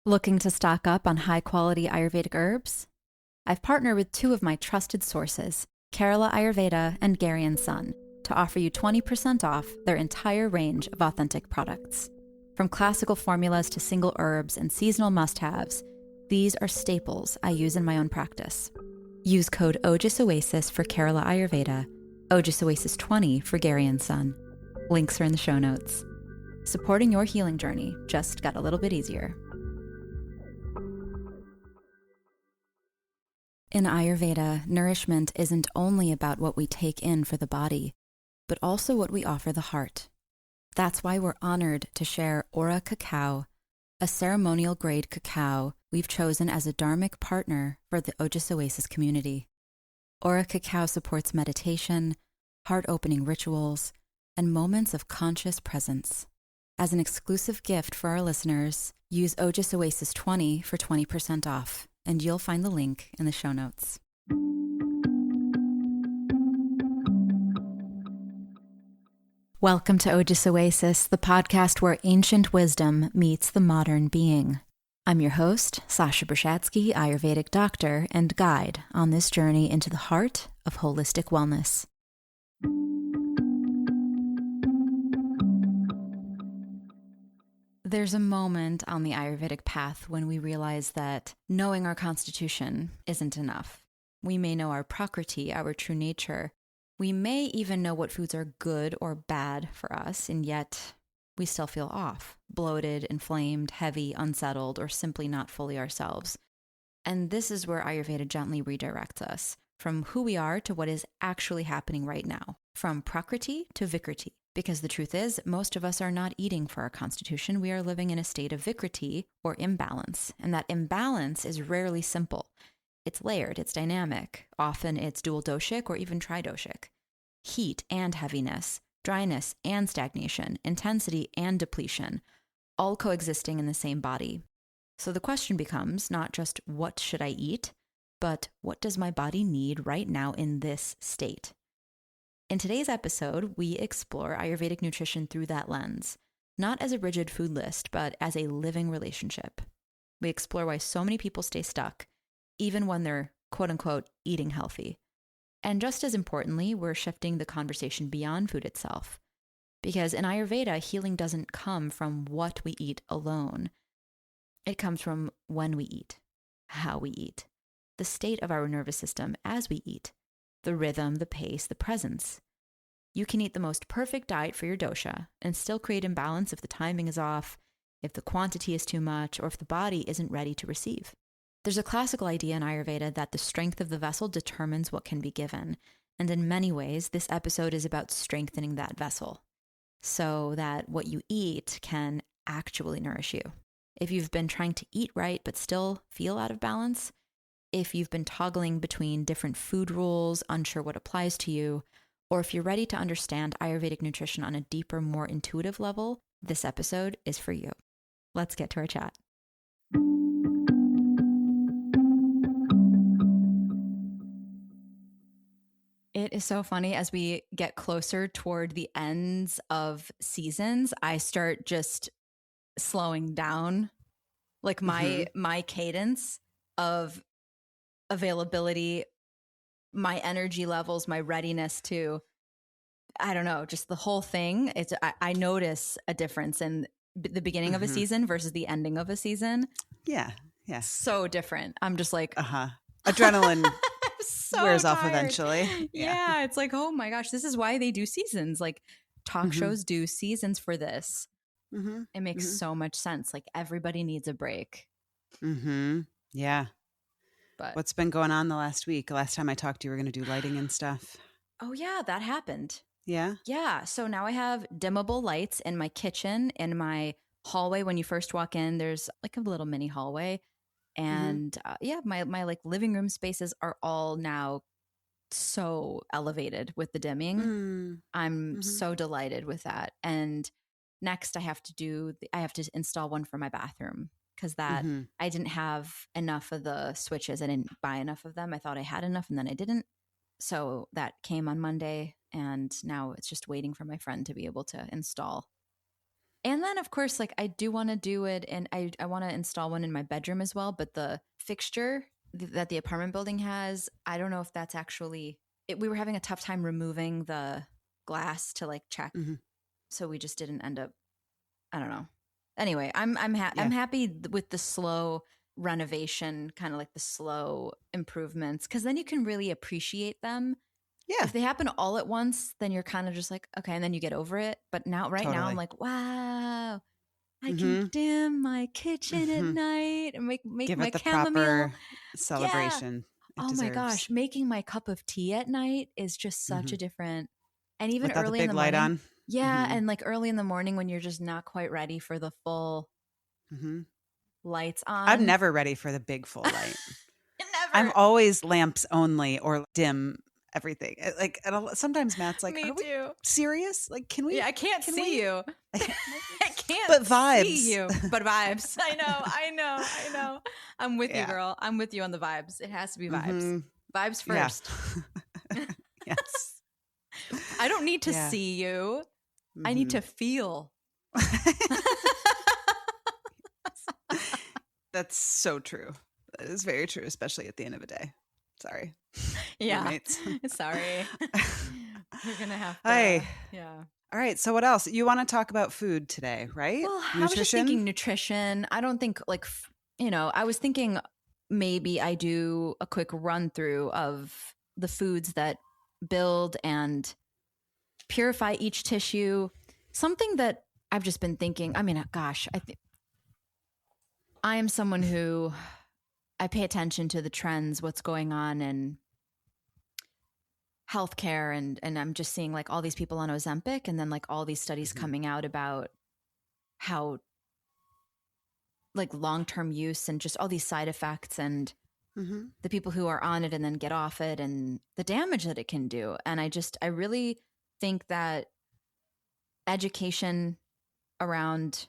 Looking to stock up on high-quality Ayurvedic herbs? I've partnered with two of my trusted sources, Kerala Ayurveda and Gary and Son, to offer you 20% off their entire range of authentic products. From classical formulas to single herbs and seasonal must-haves, these are staples I use in my own practice. Use code Ojas Oasis for Kerala Ayurveda, Ojas Oasis 20 for Gary and Son. Links are in the show notes. Supporting your healing journey just got a little bit easier. In Ayurveda, nourishment isn't only about what we take in for the body, but also what we offer the heart. That's why we're honored to share Aura Cacao, a ceremonial grade cacao we've chosen as a dharmic partner for the Ojas Oasis community. Aura Cacao supports meditation, heart-opening rituals, and moments of conscious presence. As an exclusive gift for our listeners, use Ojas Oasis 20 for 20% off, and you'll find the link in the show notes. Welcome to Ojas Oasis, the podcast where ancient wisdom meets the modern being. I'm your host, Sasha Brzezinski, Ayurvedic doctor and guide on this journey into the heart of holistic wellness. There's a moment on the Ayurvedic path when we realize that knowing our constitution isn't enough. We may know our Prakriti, our true nature. We may even know what foods are good or bad for us, and yet we still feel off, bloated, inflamed, heavy, unsettled, or simply not fully ourselves. And this is where Ayurveda gently redirects us from who we are to what is actually happening right now, from Prakriti to Vikriti. Because the truth is, most of us are not eating for our constitution. We are living in a state of Vikruti or imbalance. And that imbalance is rarely simple. It's layered, it's dynamic. Often it's dual-doshic or even tridoshic. Heat and heaviness, dryness and stagnation, intensity and depletion, all coexisting in the same body. So the question becomes not just what should I eat, but what does my body need right now in this state? In today's episode, we explore Ayurvedic nutrition through that lens, not as a rigid food list, but as a living relationship. We explore why so many people stay stuck, even when they're quote-unquote eating healthy. And just as importantly, we're shifting the conversation beyond food itself. Because in Ayurveda, healing doesn't come from what we eat alone. It comes from when we eat, how we eat, the state of our nervous system as we eat, the rhythm, the pace, the presence. You can eat the most perfect diet for your dosha and still create imbalance if the timing is off, if the quantity is too much, or if the body isn't ready to receive. There's a classical idea in Ayurveda that the strength of the vessel determines what can be given. And in many ways, this episode is about strengthening that vessel so that what you eat can actually nourish you. If you've been trying to eat right but still feel out of balance, if you've been toggling between different food rules, unsure what applies to you, or if you're ready to understand Ayurvedic nutrition on a deeper, more intuitive level, this episode is for you. Let's get to our chat. It is so funny as we get closer toward the ends of seasons, I start just slowing down, like my cadence of availability, my energy levels, my readiness to, I don't know, just the whole thing. I notice a difference in the beginning of a season versus the ending of a season. Yeah. So different. I'm just like, adrenaline so wears tired. off eventually. Yeah, it's like, oh my gosh, this is why they do seasons. Like talk shows do seasons for this. It makes so much sense. Like everybody needs a break. Yeah. But what's been going on the last week? Last time I talked to you, we were going to do lighting and stuff. Oh yeah, that happened. Yeah? Yeah. So now I have dimmable lights in my kitchen, in my hallway. When you first walk in, there's like a little mini hallway. And my like living room spaces are all now so elevated with the dimming. I'm so delighted with that. And next I have to install one for my bathroom because I didn't have enough of the switches. I didn't buy enough of them. I thought I had enough and then I didn't. So that came on Monday and now it's just waiting for my friend to be able to install. And then, of course, like I do want to do it, and I want to install one in my bedroom as well. But the fixture that the apartment building has, I don't know if that's actually. We were having a tough time removing the glass to like check, so we just didn't end up. I don't know. Anyway, I'm happy with the slow renovation, kind of like the slow improvements, because then you can really appreciate them. Yeah. If they happen all at once, then you're kind of just like, okay, and then you get over it. But now, now, I'm like, wow, I can dim my kitchen at night and make Give my it the chamomile proper celebration. Yeah. Oh my gosh, making my cup of tea at night is just such a different. And even without early the in big the light morning, on. yeah, and like early in the morning when you're just not quite ready for the full lights on. I'm never ready for the big full light. Never. I'm always lamps only or dim everything. Like, and sometimes Matt's like, Me "Are we too. serious? Like, can we? Yeah, I can't see you. I can't but vibes. see you. But vibes. I know. I'm with you, girl. I'm with you on the vibes. It has to be vibes. Vibes first. Yeah. Yes. I don't need to see you. I need to feel. That's so true. That is very true, especially at the end of a day. Sorry. Yeah. Roommates. Sorry. You're going to have to. Hey. Yeah. All right. So what else? You want to talk about food today, right? Well, nutrition? I was just thinking nutrition. I don't think like, I was thinking maybe I do a quick run through of the foods that build and purify each tissue. Something that I've just been thinking, I mean, gosh, I am someone who I pay attention to the trends, what's going on in healthcare, and I'm just seeing like all these people on Ozempic, and then like all these studies coming out about how like long-term use and just all these side effects and the people who are on it and then get off it and the damage that it can do. And I really think that education around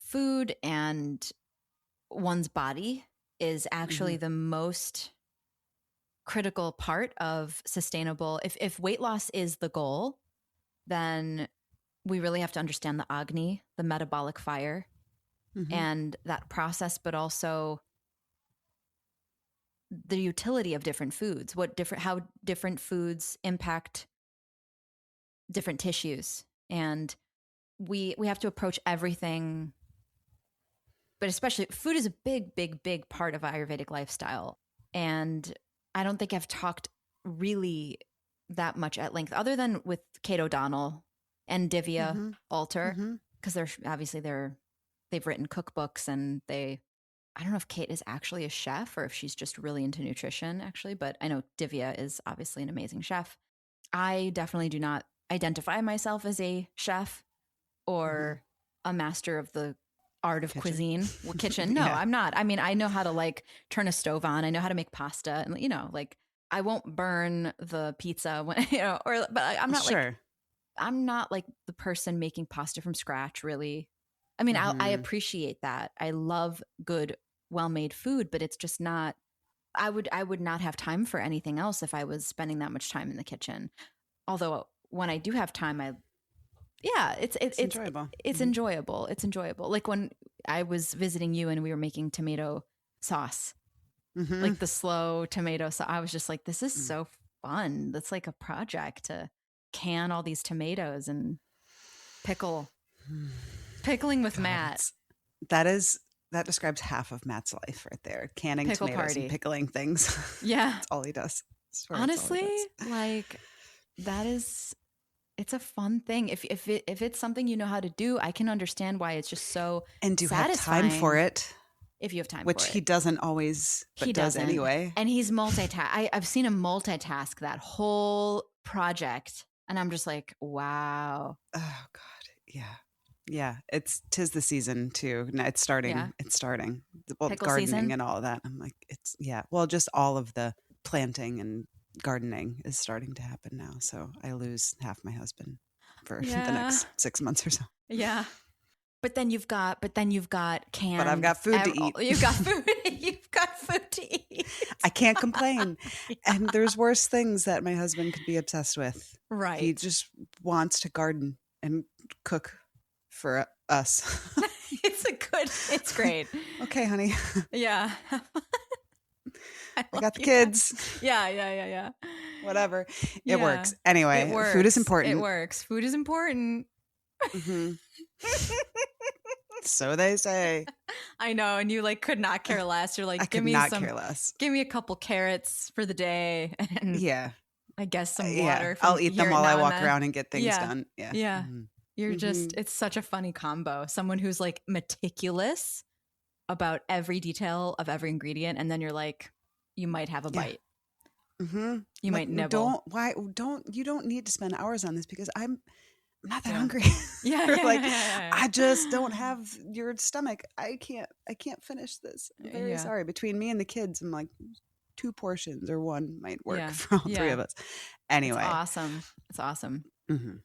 food and one's body is actually the most critical part of sustainable. If weight loss is the goal, then we really have to understand the Agni, the metabolic fire, and that process, but also the utility of different foods, how different foods impact different tissues. And we have to approach everything, but especially food is a big part of Ayurvedic lifestyle. And I don't think I've talked really that much at length, other than with Kate O'Donnell and Divya Alter, because they've written cookbooks, and I don't know if Kate is actually a chef or if she's just really into nutrition, actually, but I know Divya is obviously an amazing chef. I definitely do not identify myself as a chef or a master of the art of cuisine or kitchen. No, I'm not. I mean, I know how to like turn a stove on. I know how to make pasta, and like I won't burn the pizza when, but I'm not I'm not like the person making pasta from scratch, really. I mean, I appreciate that. I love good, well-made food, but it's just not, I would not have time for anything else if I was spending that much time in the kitchen. Although when I do have time, it's enjoyable. It's enjoyable. It's enjoyable. Like when I was visiting you and we were making tomato sauce, like the slow tomato sauce, I was just like, this is so fun. That's like a project to can all these tomatoes and pickling with Matt. That describes half of Matt's life right there. Canning Pickle tomatoes party. and pickling things. Yeah. That's all he does. Honestly, like it's a fun thing. If it's something you know how to do, I can understand why it's just so and do satisfying. Have time for it. If you have time which for it. he doesn't always, but he does anyway. And he's I've seen him multitask that whole project. And I'm just like, wow. Oh God. Yeah. Yeah. Tis the season too. No, it's starting. Yeah. It's starting. Well, Pickle gardening season? And all of that. I'm like, well, just all of the planting and gardening is starting to happen now. So I lose half my husband for the next 6 months or so. Yeah. But then you've got canned. But I've got food to eat. You've got food. You've got food to eat. I can't complain. Yeah. And there's worse things that my husband could be obsessed with. Right. He just wants to garden and cook for us. It's great. Okay, honey. Yeah. I got the kids. Yeah. Whatever. Yeah. It works. Anyway, It works. Food is important. It works. Food is important. Mm-hmm. So they say. I know, and you like could not care less. You're like, I could not care less. Give me a couple carrots for the day, and yeah, I guess some water. I'll eat them while I walk around and get things done. Yeah, yeah. Mm-hmm. You're just. It's such a funny combo. Someone who's like meticulous about every detail of every ingredient, and then you're like, you might have a bite. Mm-hmm. You might nibble. You don't need to spend hours on this because I'm not that hungry. Yeah. I just don't have your stomach. I can't finish this. I'm very sorry. Between me and the kids, I'm like 2 portions or 1 might work for all 3 of us. Anyway. It's awesome. Mm-hmm.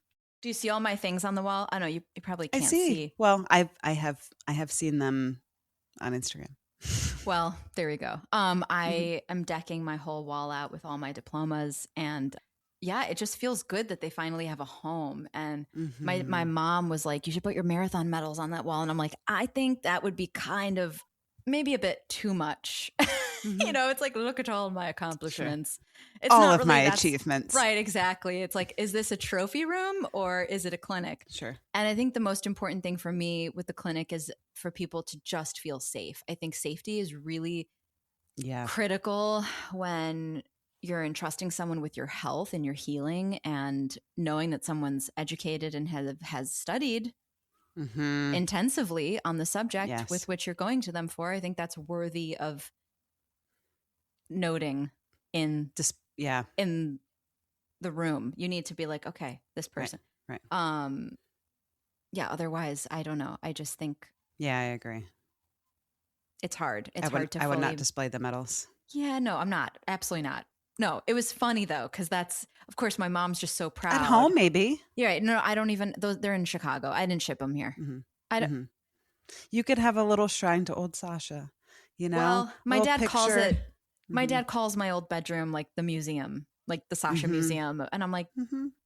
Do you see all my things on the wall? I know you probably can't see. Well, I have seen them on Instagram. Well, there we go. I am decking my whole wall out with all my diplomas, and it just feels good that they finally have a home. And my mom was like, you should put your marathon medals on that wall. And I'm like, I think that would be kind of maybe a bit too much. You know, it's like, look at all of my accomplishments. Sure. It's all not of really, my achievements. Right, exactly. It's like, is this a trophy room or is it a clinic? Sure. And I think the most important thing for me with the clinic is for people to just feel safe. I think safety is really critical when you're entrusting someone with your health and your healing, and knowing that someone's educated and has studied intensively on the subject with which you're going to them for. I think that's worthy of noting in in the room. You need to be like, okay, this person. Right. Otherwise, I don't know. I just think. Yeah, I agree. It's hard. I would not display the medals. Yeah, no, I'm not. Absolutely not. No, it was funny though, because that's, of course, my mom's just so proud. At home, maybe. Yeah, right. No, I don't even. They're in Chicago. I didn't ship them here. Mm-hmm. I don't. You could have a little shrine to old Sasha. You know, well, my dad calls it. My dad calls my old bedroom like the museum, like the Sasha Museum, and I'm like,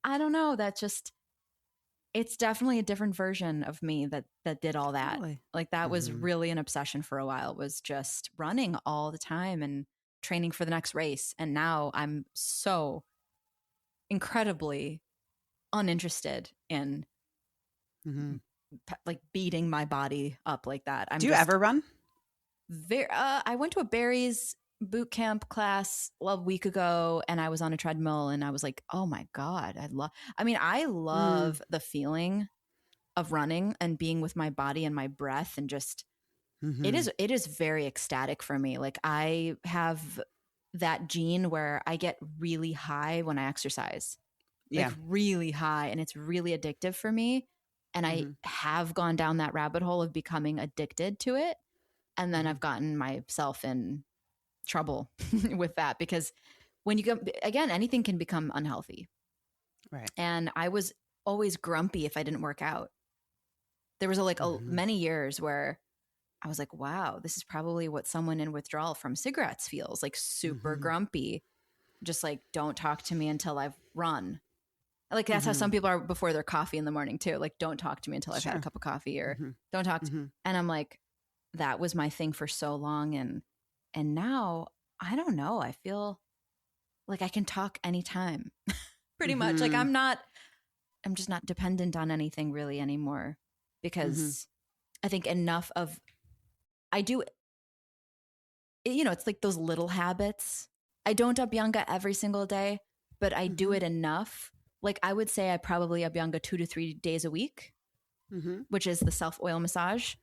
I don't know. That just. It's definitely a different version of me that did all that. Totally. Like that was really an obsession for a while, was just running all the time and training for the next race. And now I'm so incredibly uninterested in like beating my body up like that. Do you ever run? I went to a Barry's boot camp class a week ago, and I was on a treadmill, and I was like, oh my God, I love the feeling of running and being with my body and my breath, and just it is very ecstatic for me. Like I have that gene where I get really high when I exercise, like really high, and it's really addictive for me. And I have gone down that rabbit hole of becoming addicted to it. And then I've gotten myself in trouble with that, because when you go, again, anything can become unhealthy. Right. And I was always grumpy if I didn't work out. There was many years where I was like, wow, this is probably what someone in withdrawal from cigarettes feels like, super grumpy. Just like, don't talk to me until I've run. Like that's how some people are before their coffee in the morning too. Like, don't talk to me until I've had a cup of coffee, or don't talk to And I'm like, that was my thing for so long. And now I don't know. I feel like I can talk anytime pretty much. Like I'm just not dependent on anything really anymore, because I think I do, it's like those little habits. I don't Abhyanga every single day, but I do it enough. Like I would say I probably Abhyanga 2 to 3 days a week, which is the self oil massage.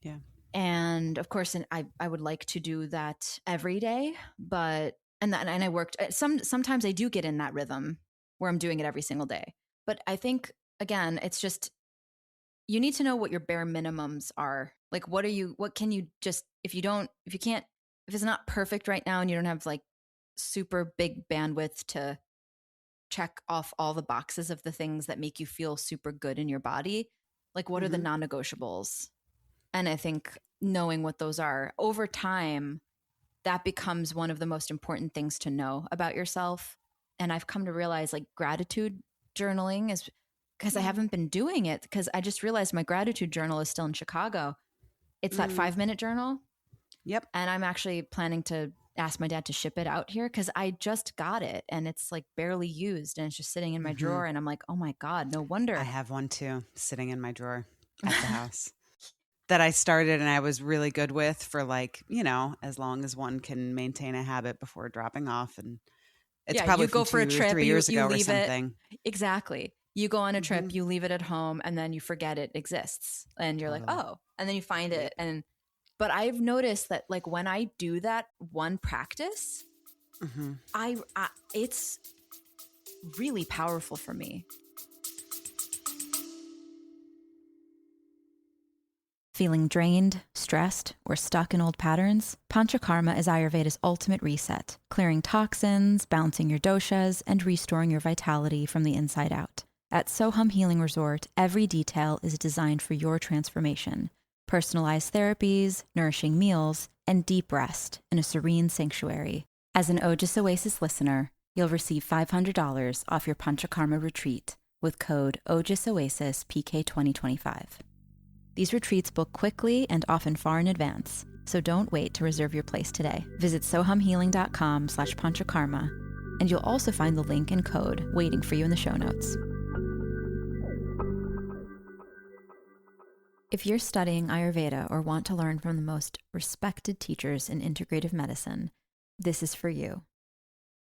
Yeah. And of course, I would like to do that every day, but, and I worked sometimes I do get in that rhythm where I'm doing it every single day. But I think, again, it's just, you need to know what your bare minimums are. Like, what can you just, if it's not perfect right now and you don't have like super big bandwidth to check off all the boxes of the things that make you feel super good in your body, like what are the non-negotiables? And I think knowing what those are over time, that becomes one of the most important things to know about yourself. And I've come to realize like gratitude journaling is because I haven't been doing it, because I just realized my gratitude journal is still in Chicago. It's that 5-minute journal. Yep. And I'm actually planning to ask my dad to ship it out here because I just got it and it's like barely used and it's just sitting in my drawer. And I'm like, oh my God, no wonder. I have one too, sitting in my drawer at the house that I started and I was really good with for like, as long as one can maintain a habit before dropping off. And it's probably you go for a 2 or trip, 3 years ago or leave something. Exactly. You go on a trip, you leave it at home and then you forget it exists and you're like, oh, and then you find it. But I've noticed that like when I do that one practice, it's really powerful for me. Feeling drained, stressed, or stuck in old patterns? Panchakarma is Ayurveda's ultimate reset, clearing toxins, balancing your doshas, and restoring your vitality from the inside out. At Soham Healing Resort, every detail is designed for your transformation. Personalized therapies, nourishing meals, and deep rest in a serene sanctuary. As an Ojas Oasis listener, you'll receive $500 off your Panchakarma retreat with code OJASOASISPK2025. These retreats book quickly and often far in advance, so don't wait to reserve your place today. Visit sohamhealing.com/panchakarma, and you'll also find the link and code waiting for you in the show notes. If you're studying Ayurveda or want to learn from the most respected teachers in integrative medicine, this is for you.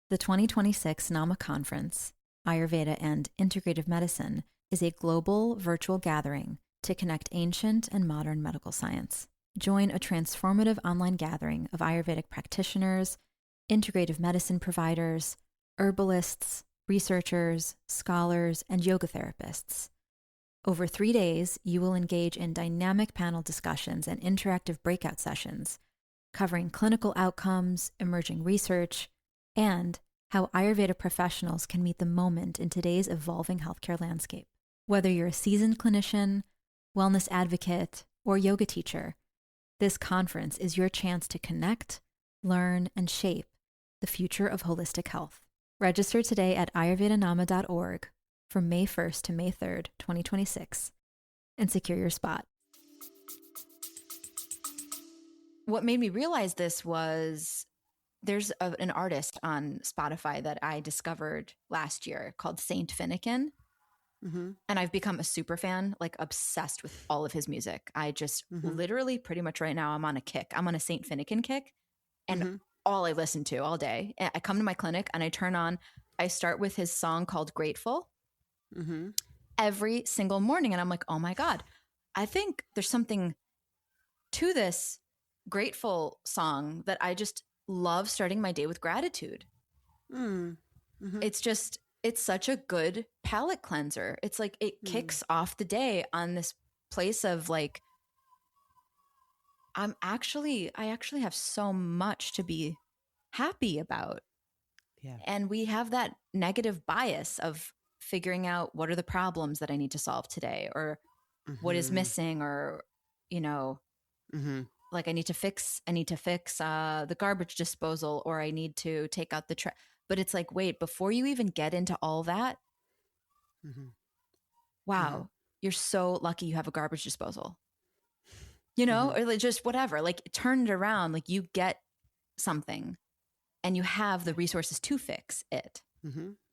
The 2026 NAMA Conference, Ayurveda and Integrative Medicine, is a global virtual gathering to connect ancient and modern medical science. Join a transformative online gathering of Ayurvedic practitioners, integrative medicine providers, herbalists, researchers, scholars, and yoga therapists. Over 3 days, you will engage in dynamic panel discussions and interactive breakout sessions, covering clinical outcomes, emerging research, and how Ayurveda professionals can meet the moment in today's evolving healthcare landscape. Whether you're a seasoned clinician, wellness advocate, or yoga teacher, this conference is your chance to connect, learn, and shape the future of holistic health. Register today at ayurvedanama.org from May 1st to May 3rd, 2026, and secure your spot. What made me realize this was there's an artist on Spotify that I discovered last year called Saint Finnegan. And I've become a super fan, like obsessed with all of his music. I just literally pretty much right now I'm on a kick. I'm on a Saint Finnegan kick and all I listen to all day. I come to my clinic and I start with his song called Grateful every single morning. And I'm like, oh my God, I think there's something to this grateful song that I just love starting my day with gratitude. It's such a good palate cleanser. It's like it kicks off the day on this place of like, I actually have so much to be happy about. Yeah. And we have that negative bias of figuring out what are the problems that I need to solve today or what is missing or, like I need to fix the garbage disposal or I need to take out the trash. But it's like, wait, before you even get into all that, wow, you're so lucky you have a garbage disposal, or like just whatever, like turn it around. Like you get something and you have the resources to fix it.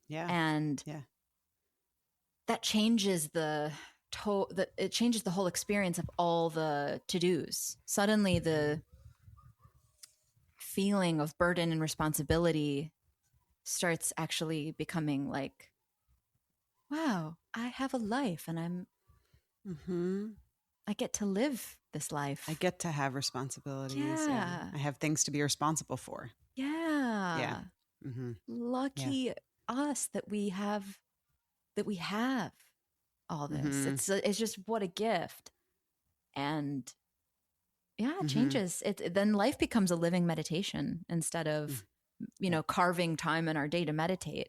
Yeah. And that changes it changes the whole experience of all the to-dos. Suddenly the feeling of burden and responsibility starts actually becoming like, wow, I have a life and I get to live this life. I get to have responsibilities. Yeah. I have things to be responsible for. Yeah. Yeah. Lucky us that we have all this. It's just what a gift. And it changes. Then life becomes a living meditation instead of, carving time in our day to meditate.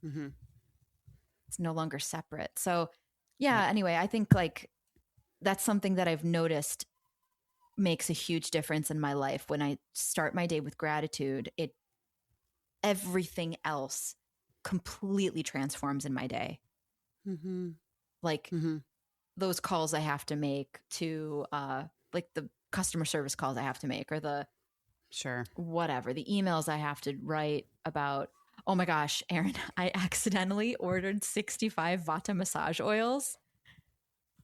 It's no longer separate. So anyway, I think like that's something that I've noticed makes a huge difference in my life. When I start my day with gratitude, everything else completely transforms in my day. like those calls I have to make to like the customer service calls I have to make, or the whatever, the emails I have to write about. Oh my gosh, Erin, I accidentally ordered 65 Vata massage oils.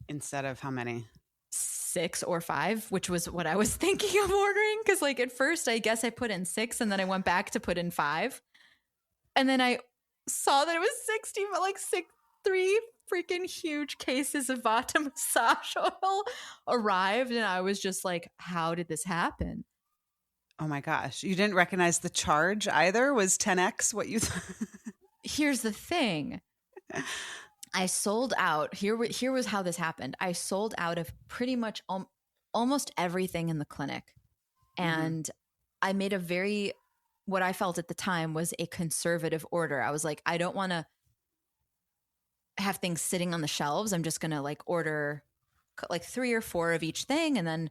Instead of how many? 6 or 5, which was what I was thinking of ordering. Cause like at first I guess I put in 6 and then I went back to put in 5. And then I saw that it was 60, but like 3 freaking huge cases of Vata massage oil arrived. And I was just like, how did this happen? Oh my gosh. You didn't recognize the charge either? Was 10x what you thought? Here's the thing. I sold out. Here was how this happened. I sold out of pretty much almost everything in the clinic. And I made what I felt at the time was a conservative order. I was like, I don't want to have things sitting on the shelves. I'm just going to like order like 3 or 4 of each thing. And then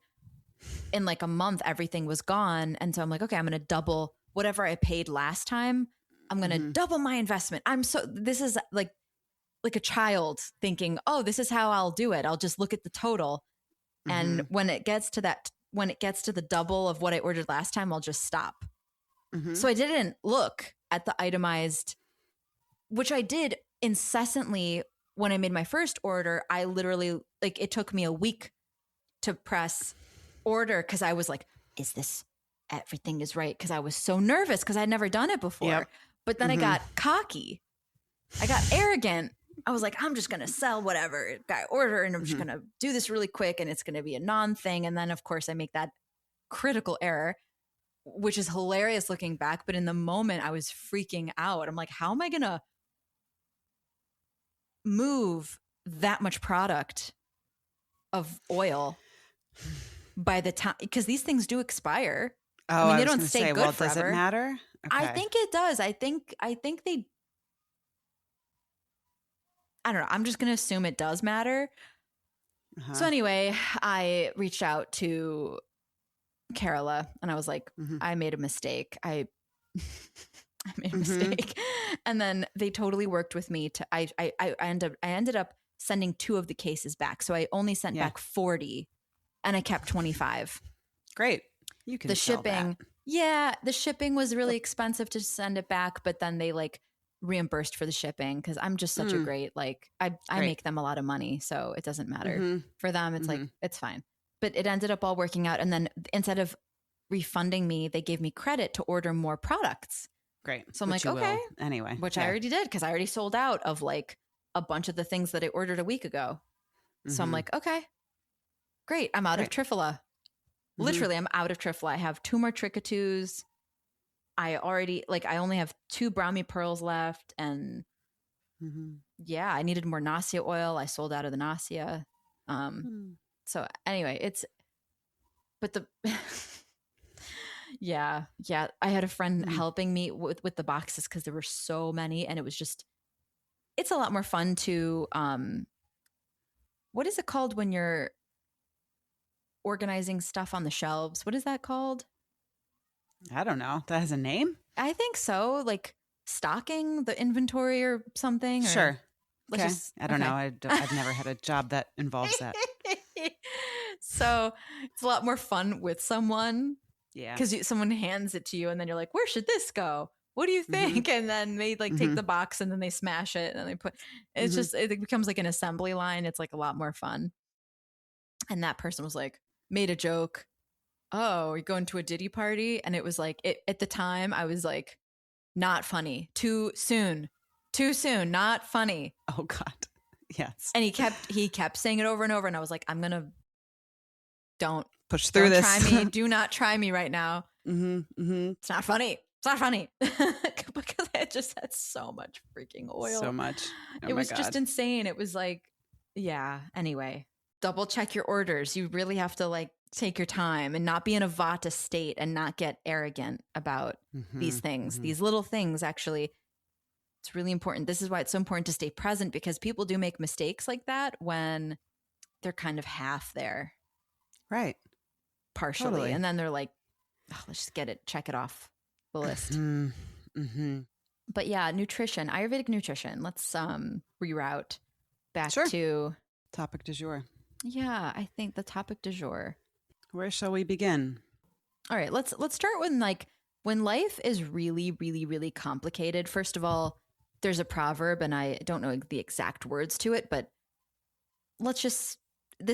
in like a month, everything was gone. And so I'm like, okay, I'm going to double whatever I paid last time. I'm going to double my investment. This is like a child thinking, oh, this is how I'll do it. I'll just look at the total. And when it gets to the double of what I ordered last time, I'll just stop. So I didn't look at the itemized, which I did incessantly when I made my first order. I literally, like, it took me a week to press order because I was like, is this, everything is right? Because I was so nervous because I'd never done it before. Yep. But then I got cocky. I got arrogant. I was like, I'm just going to sell whatever I order and I'm just going to do this really quick and it's going to be a non-thing. And then, of course, I make that critical error, which is hilarious looking back. But in the moment, I was freaking out. I'm like, how am I going to move that much product of oil by the time? Because these things do expire. Oh, I mean, they don't stay good forever. Does it matter? Okay. I think it does. I think they, I don't know. I'm just going to assume it does matter. So anyway, I reached out to Kerala and I was like, I made a mistake. I made a mistake. And then they totally worked with me to, I ended up sending 2 of the cases back. So I only sent back 40 and I kept 25. Great. You can the sell shipping. That. Yeah. The shipping was really expensive to send it back, but then they like reimbursed for the shipping because I'm just such a great, like, I make them a lot of money. So it doesn't matter for them. It's like, it's fine. But it ended up all working out. And then instead of refunding me, they gave me credit to order more products. Great. So I'm like, okay. Anyway. Which I already did because I already sold out of like a bunch of the things that I ordered a week ago. So I'm like, okay, great. I'm out of Triphala. Literally, I'm out of Triphala. I have 2 more Tricatus. I only have 2 Brahmi pearls left. And yeah, I needed more Nasya oil. I sold out of the Nasya. So anyway, yeah. I had a friend helping me with the boxes because there were so many and it was just, it's a lot more fun to, what is it called when you're organizing stuff on the shelves? What is that called? I don't know. That has a name? I think so. Like stocking the inventory or something. Sure. Okay. I don't know. I've never had a job that involves that. So it's a lot more fun with someone. Yeah. Because someone hands it to you and then you're like, where should this go? What do you think? And then they like take the box and then they smash it and they put, it's just, it becomes like an assembly line. It's like a lot more fun. And that person was like, made a joke. Oh, you're going to a Diddy party? And it was like, at the time I was like, not funny. Too soon, not funny. Oh God. Yes. And he kept saying it over and over. And I was like, don't push through this. Try me. Do not try me right now. It's not funny. It's not funny. Because I just had so much freaking oil. So much. Oh it was just insane. It was like, yeah. Anyway, double check your orders. You really have to like take your time and not be in a Vata state and not get arrogant about these things. These little things, actually, it's really important. This is why it's so important to stay present because people do make mistakes like that when they're kind of half there. Right. Partially. Totally. And then they're like, oh, let's just check it off the list. But yeah, nutrition, Ayurvedic nutrition. Let's reroute. back Sure. to Topic du jour. Yeah, I think the topic du jour. Where shall we begin? All right, let's start with when life is really, really, really complicated. First of all, there's a proverb, and I don't know the exact words to it, but this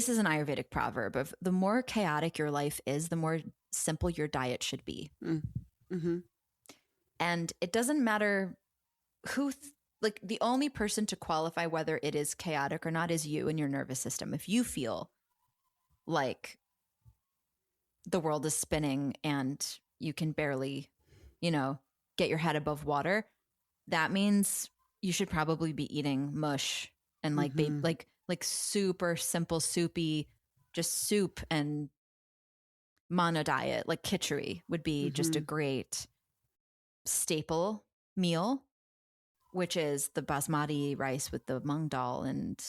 is an Ayurvedic proverb of the more chaotic your life is, the more simple your diet should be. Mm-hmm. And it doesn't matter the only person to qualify whether it is chaotic or not is you and your nervous system. If you feel like the world is spinning and you can barely, get your head above water, that means you should probably be eating mush and like super simple soupy, just soup and mono diet. Like khichdi would be just a great staple meal, which is the basmati rice with the mung dal and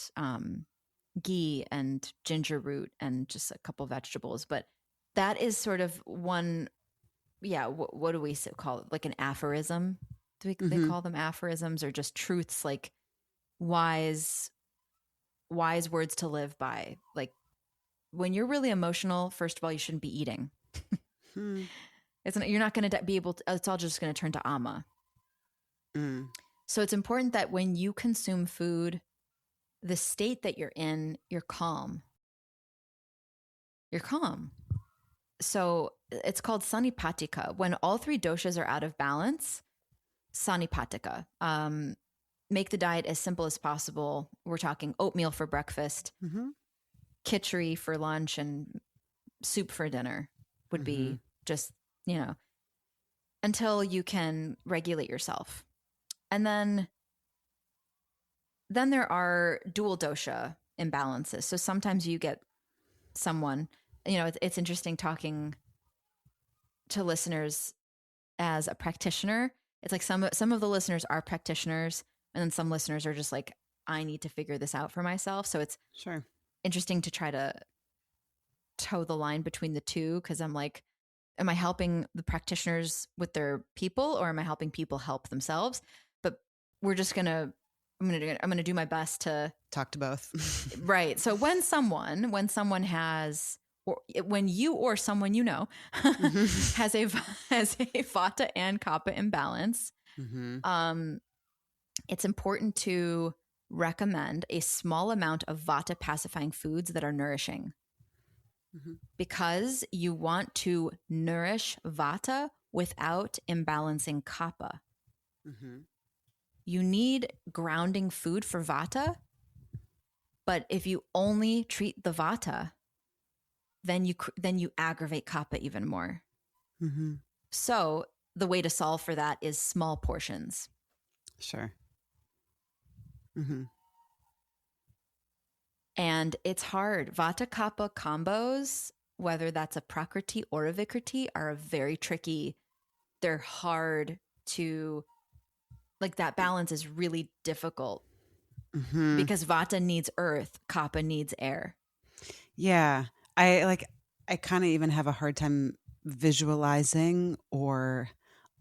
ghee and ginger root and just a couple vegetables. But that is sort of one, what do we call it? Like an aphorism? They call them aphorisms, or just truths, like wise words to live by. Like when you're really emotional, first of all, you shouldn't be eating. You're not going to be able to, it's all just going to turn to ama. So it's important that when you consume food, the state that you're in, you're calm. You're calm. So it's called sanipatika. When all three doshas are out of balance, sanipatika. Make the diet as simple as possible. We're talking oatmeal for breakfast, khichdi for lunch, and soup for dinner would be just, until you can regulate yourself. And then there are dual dosha imbalances. So sometimes you get someone, it's interesting talking to listeners as a practitioner. It's like some of the listeners are practitioners, and then some listeners are just like, I need to figure this out for myself. So it's interesting to try to toe the line between the two, because I'm like, am I helping the practitioners with their people, or am I helping people help themselves? But we're just I'm gonna do my best to talk to both. Right. So when someone has, or when you or someone has a vata and kapha imbalance, it's important to recommend a small amount of vata pacifying foods that are nourishing, because you want to nourish vata without imbalancing kapha. You need grounding food for vata, but if you only treat the vata, then you aggravate kapha even more. So the way to solve for that is small portions. Sure. And it's hard. Vata kapha combos, whether that's a Prakriti or a Vikriti, are very tricky. They're hard to, like, that balance is really difficult because vata needs earth, kapha needs air. Yeah. I kind of even have a hard time visualizing or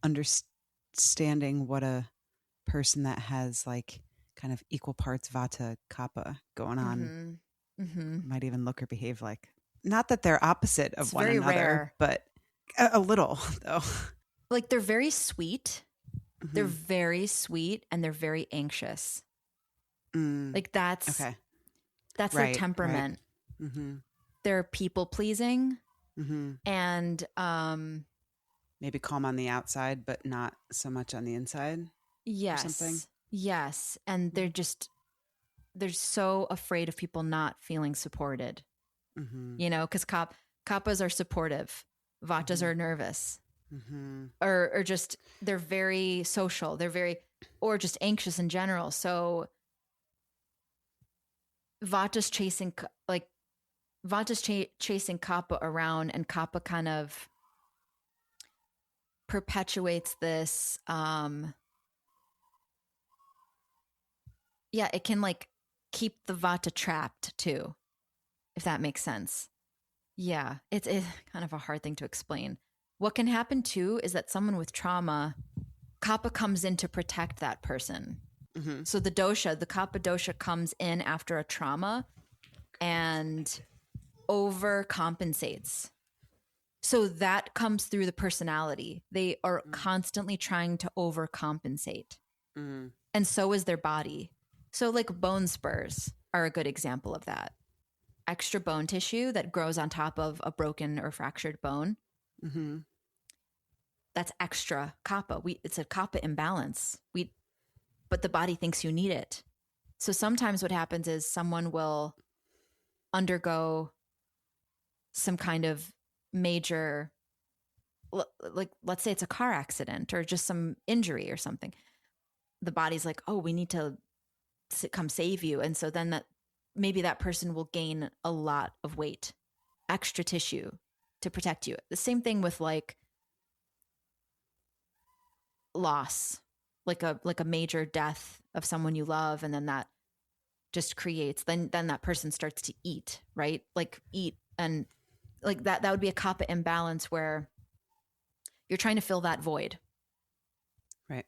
understanding what a person that has like kind of equal parts vata kapha going on might even look or behave like. Not that they're opposite of one another, rare. But a little though. Like they're very sweet. They're very sweet, and they're very anxious. Like that's their temperament. Right. They're people pleasing, and maybe calm on the outside, but not so much on the inside. Yes. Or something. Yes. And they're so afraid of people not feeling supported, because kappas are supportive. Vatas are nervous, or just, they're very social. Or just anxious in general. So Vata's chasing kappa around, and kappa kind of perpetuates this, it can like keep the vata trapped too, if that makes sense. Yeah, it's kind of a hard thing to explain. What can happen too is that someone with trauma, kapha comes in to protect that person. Mm-hmm. So the dosha, the kapha dosha comes in after a trauma and overcompensates. So that comes through the personality. They are constantly trying to overcompensate. Mm. And so is their body. So like bone spurs are a good example of that. Extra bone tissue that grows on top of a broken or fractured bone. Mm-hmm. That's extra kapha. It's a kapha imbalance. But the body thinks you need it. So sometimes what happens is someone will undergo some kind of major, like let's say it's a car accident or just some injury or something. The body's like, oh, we need to come save you. And so then maybe that person will gain a lot of weight, extra tissue to protect you. The same thing with like loss, like a major death of someone you love, and then that just creates then that person starts to eat, right? Like eat, and like that would be a kapha imbalance where you're trying to fill that void, Right.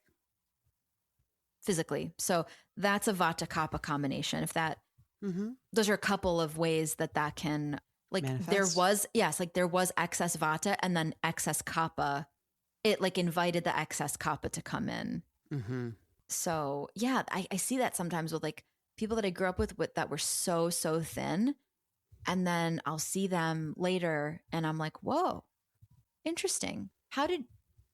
physically. So that's a vata kapha combination. If that Mm-hmm. those are a couple of ways that can, like, Manifest. there was excess vata and then excess kapha. It like invited the excess kapha to come in. Mm-hmm. So yeah, I see that sometimes with like people that I grew up with that were so thin, and then I'll see them later and I'm like, whoa, interesting. How did,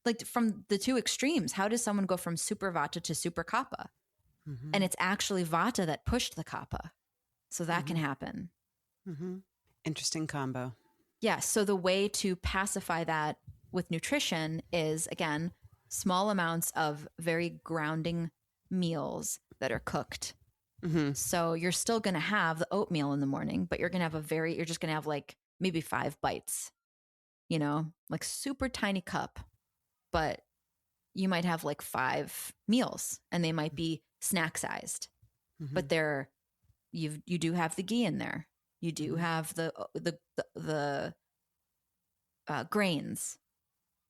like, from the two extremes, how does someone go from super vata to super kapha? Mm-hmm. And it's actually vata that pushed the kapha. So that can happen. Mm-hmm. Interesting combo. Yeah. So the way to pacify that with nutrition is, again, small amounts of very grounding meals that are cooked. Mm-hmm. So you're still going to have the oatmeal in the morning, but you're going to have you're just going to have like maybe 5 bites, like super tiny cup, but you might have like 5 meals and they might be snack sized, Mm-hmm. but you do have the ghee in there. You do have the grains,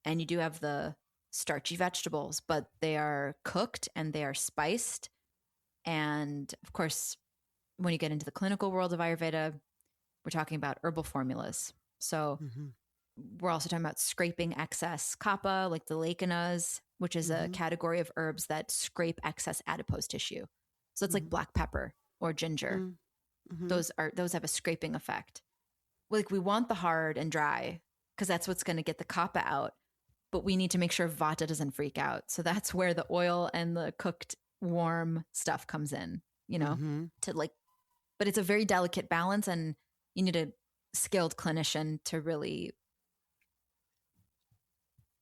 and you do have the starchy vegetables, but they are cooked and they are spiced. And of course, when you get into the clinical world of Ayurveda, we're talking about herbal formulas. So we're also talking about scraping excess kapha, like the lecanas, which is a category of herbs that scrape excess adipose tissue. So it's like black pepper or ginger. Mm-hmm. Those have a scraping effect. Like, we want the hard and dry because that's what's going to get the kapha out, but we need to make sure vata doesn't freak out. So that's where the oil and the cooked warm stuff comes in, to like, but it's a very delicate balance, and you need a skilled clinician to really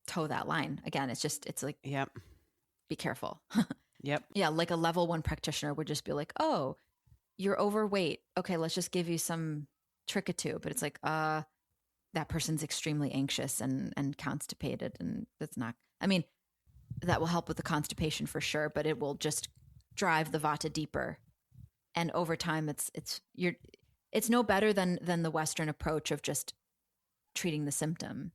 toe that line. Again, it's like, Yep. be careful. Yep. Yeah. Like a level 1 practitioner would just be like, oh, you're overweight. Okay, let's just give you some Trick-a-two. But it's like, that person's extremely anxious and constipated, and that's not, I mean, that will help with the constipation for sure, but it will just drive the vata deeper. And over time, it's no better than the Western approach of just treating the symptom.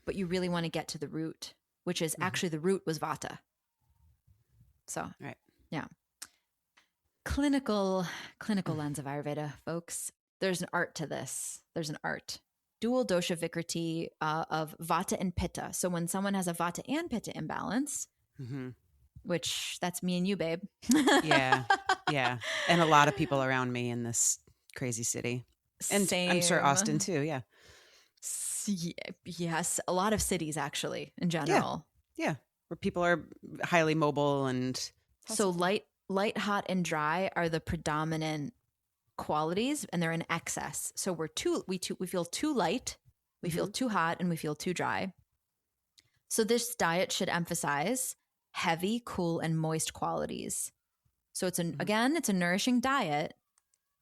But you really want to get to the root, which is actually the root was vata. So, right. Yeah. Clinical lens of Ayurveda, folks. There's an art to this. There's an art. Dual dosha Vikriti of vata and pitta. So when someone has a vata and pitta imbalance, which that's me and you, babe. Yeah. And a lot of people around me in this crazy city. And Same. I'm sure Austin too. Yeah. Yes. A lot of cities, actually, in general. Yeah. Where people are highly mobile and so light, hot, and dry are the predominant qualities, and they're in excess. So we feel too light, we feel too hot, and we feel too dry. So this diet should emphasize heavy, cool, and moist qualities. So it's it's a nourishing diet,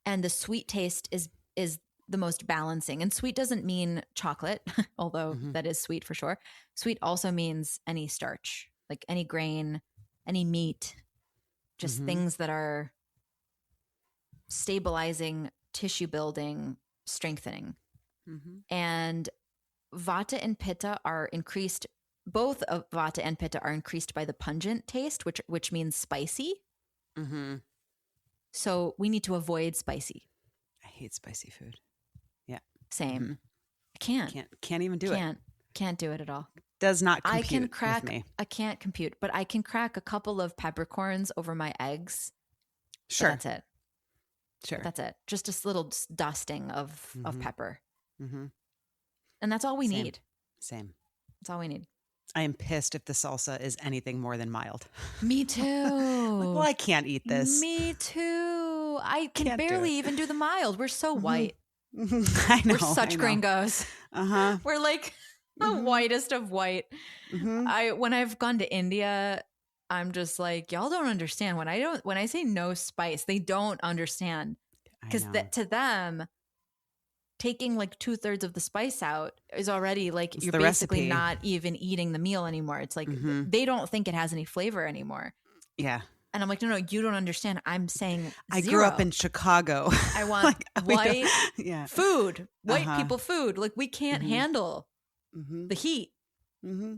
and the sweet taste is the most balancing. And sweet doesn't mean chocolate, although that is sweet for sure. Sweet also means any starch, like any grain, any meat, just things that are stabilizing, tissue building, strengthening. And vata and pitta are increased both of Vata and Pitta are increased by the pungent taste, which means spicy. Mm-hmm. So we need to avoid spicy. I hate spicy food. Yeah. Same. Mm-hmm. I can't. Can't even do it. Can't do it at all. Does not I compute can crack. with me. I can't compute, but I can crack a couple of peppercorns over my eggs. Sure. That's it. Sure. That's it. Just a little dusting of pepper. Mm-hmm. And that's all we need. Same. That's all we need. I am pissed if the salsa is anything more than mild. Me too. Well, I can't eat this. Me too. I can Can't do barely it. even do the mild. We're so white. I know. We're such gringos. Uh-huh. We're like the whitest of white. Mm-hmm. When I've gone to India, I'm just like, y'all don't understand. When I say no spice, they don't understand. Because to them, taking like 2/3 of the spice out is already like It's you're the basically recipe. not even eating the meal anymore. It's like they don't think it has any flavor anymore. Yeah. And I'm like, no, you don't understand. I'm saying I zero. grew up in Chicago. I want white food, white people food. Like we can't handle the heat. Mm-hmm.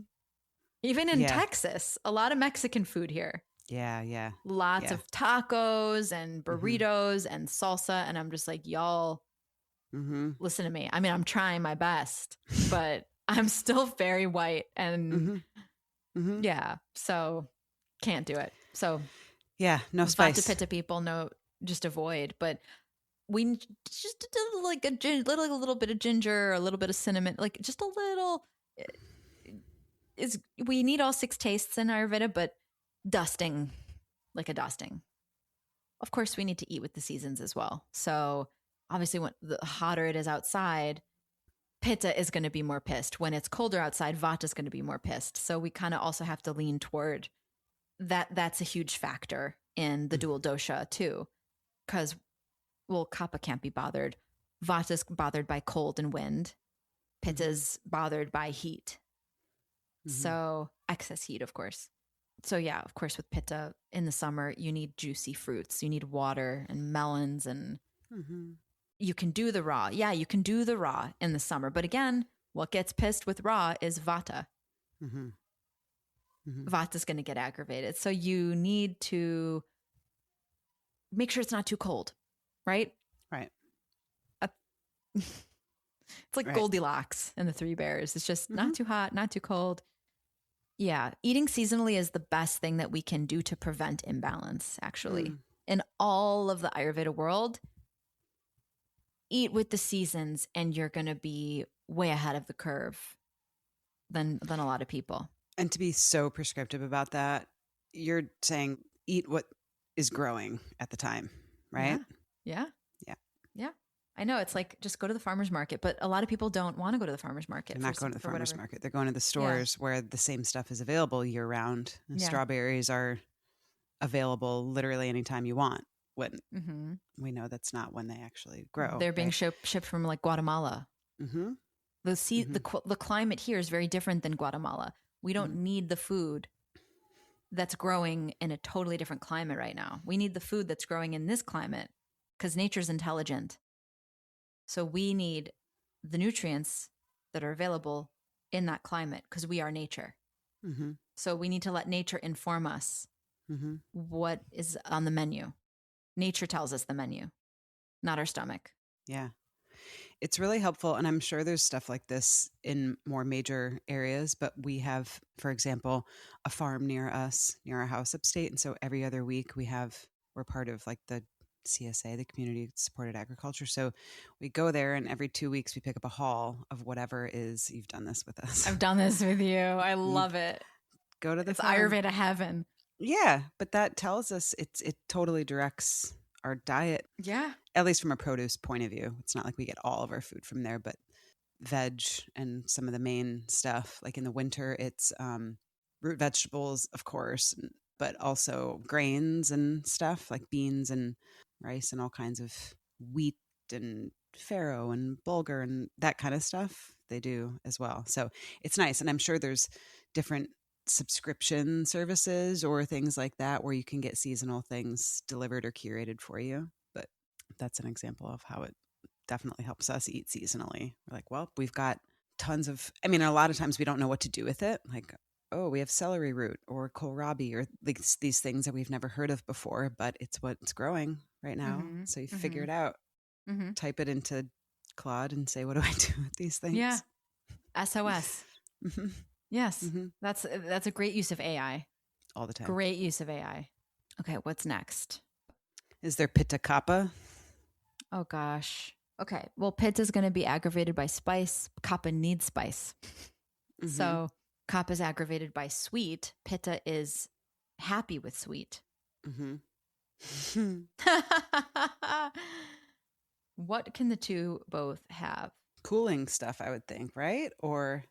Even in Texas, a lot of Mexican food here. Yeah, yeah. Lots of tacos and burritos and salsa. And I'm just like, y'all, listen to me. I mean, I'm trying my best, but I'm still very white. And yeah, so can't do it. So yeah, no spice. Vata Pitta people, no, just avoid. But we just do like a little bit of ginger, a little bit of cinnamon, like just a little. We need all 6 tastes in Ayurveda, but dusting, like a dusting. Of course, we need to eat with the seasons as well. So obviously, when the hotter it is outside, Pitta is going to be more pissed. When it's colder outside, Vata is going to be more pissed. So we kind of also have to lean toward that. That's a huge factor in the dual dosha too, because Kapha can't be bothered. Vata's bothered by cold and wind. Pitta's bothered by heat. So excess heat, of course. So yeah, of course, with Pitta in the summer, you need juicy fruits. You need water and melons, and you can do the raw. Yeah, you can do the raw in the summer. But again, what gets pissed with raw is Vata. Vata's going to get aggravated. So you need to make sure it's not too cold, right? Right. It's like Goldilocks and the 3 Bears. It's just not too hot, not too cold. Yeah. Eating seasonally is the best thing that we can do to prevent imbalance, actually. In all of the Ayurveda world, eat with the seasons and you're going to be way ahead of the curve than a lot of people. And to be so prescriptive about that, you're saying eat what is growing at the time, right? Yeah. I know it's like just go to the farmer's market, but a lot of people don't want to go to the farmer's market. They're not going to the farmer's market. They're going to the stores where the same stuff is available year round. Strawberries are available literally anytime you want. When we know that's not when they actually grow. They're being shipped from like Guatemala. The climate here is very different than Guatemala. We don't need the food that's growing in a totally different climate right now. We need the food that's growing in this climate because nature's intelligent. So we need the nutrients that are available in that climate because we are nature. So we need to let nature inform us what is on the menu. Nature tells us the menu, not our stomach. Yeah. It's really helpful. And I'm sure there's stuff like this in more major areas, but we have, for example, a farm near us, near our house upstate. And so every other week we're part of like the CSA, the Community Supported Agriculture. So we go there and every 2 weeks we pick up a haul of whatever is, you've done this with us. I've done this with you. I love it. Go to the It's farm. Ayurveda heaven. Yeah. But that tells us it totally directs our diet. Yeah. At least from a produce point of view. It's not like we get all of our food from there, but veg and some of the main stuff, like in the winter, it's root vegetables, of course, but also grains and stuff like beans and rice and all kinds of wheat and farro and bulgur and that kind of stuff they do as well. So it's nice. And I'm sure there's different subscription services or things like that where you can get seasonal things delivered or curated for you. But that's an example of how it definitely helps us eat seasonally. We're like, well, we've got tons of, I mean, a lot of times we don't know what to do with it. Like, oh, we have celery root or kohlrabi or these things that we've never heard of before, but it's what's growing right now. Mm-hmm. So you figure it out, type it into Claude and say, what do I do with these things? Yeah. SOS. Mm-hmm. Yes. Mm-hmm. That's a great use of AI. All the time. Great use of AI. Okay, what's next? Is there Pitta Kapha? Oh gosh. Okay. Well, Pitta is going to be aggravated by spice. Kapha needs spice. Mm-hmm. So Kapha is aggravated by sweet. Pitta is happy with sweet. Mm-hmm. What can the two both have? Cooling stuff, I would think, right? Or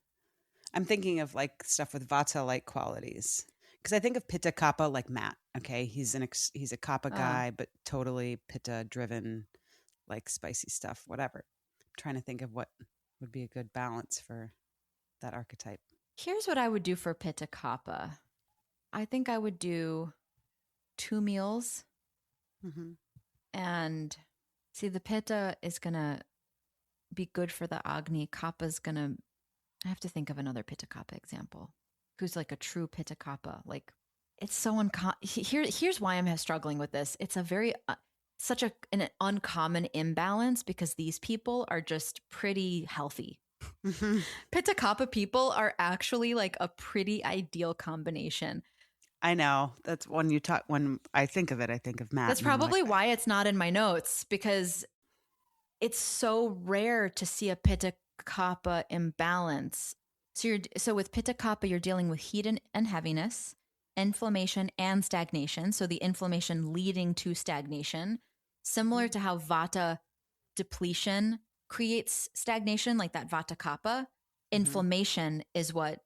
I'm thinking of like stuff with Vata-like qualities. Because I think of Pitta Kapha like Matt. Okay, he's a Kapha guy, but totally Pitta driven, like spicy stuff, whatever. I'm trying to think of what would be a good balance for that archetype. Here's what I would do for Pitta Kapha. I think I would do 2 meals. Mm-hmm. And see, the Pitta is going to be good for the Agni. Kapha's going to, I have to think of another Pitta Kapha example. Who's like a true Pitta Kapha. Like, it's so here's why I'm struggling with this. It's a very, such an uncommon imbalance because these people are just pretty healthy. Mm-hmm. Pitta Kapha people are actually like a pretty ideal combination. I know. That's when I think of it, I think of Matt. That's probably why it's not in my notes, because it's so rare to see a Pitta Kapha imbalance. So with Pitta Kapha, you're dealing with heat and heaviness, inflammation and stagnation. So the inflammation leading to stagnation, similar to how Vata depletion creates stagnation, like that Vata Kapha. Inflammation is what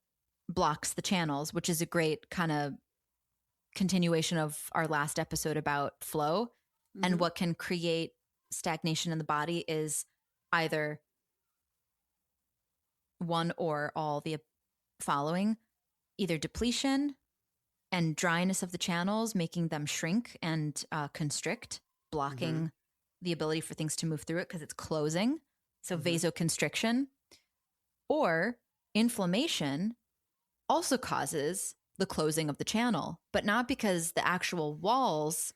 blocks the channels, which is a great kind of continuation of our last episode about flow. Mm-hmm. And what can create stagnation in the body is either one or all the following: either depletion and dryness of the channels, making them shrink and constrict, blocking the ability for things to move through it because it's closing. So vasoconstriction. Or inflammation also causes the closing of the channel, but not because the actual walls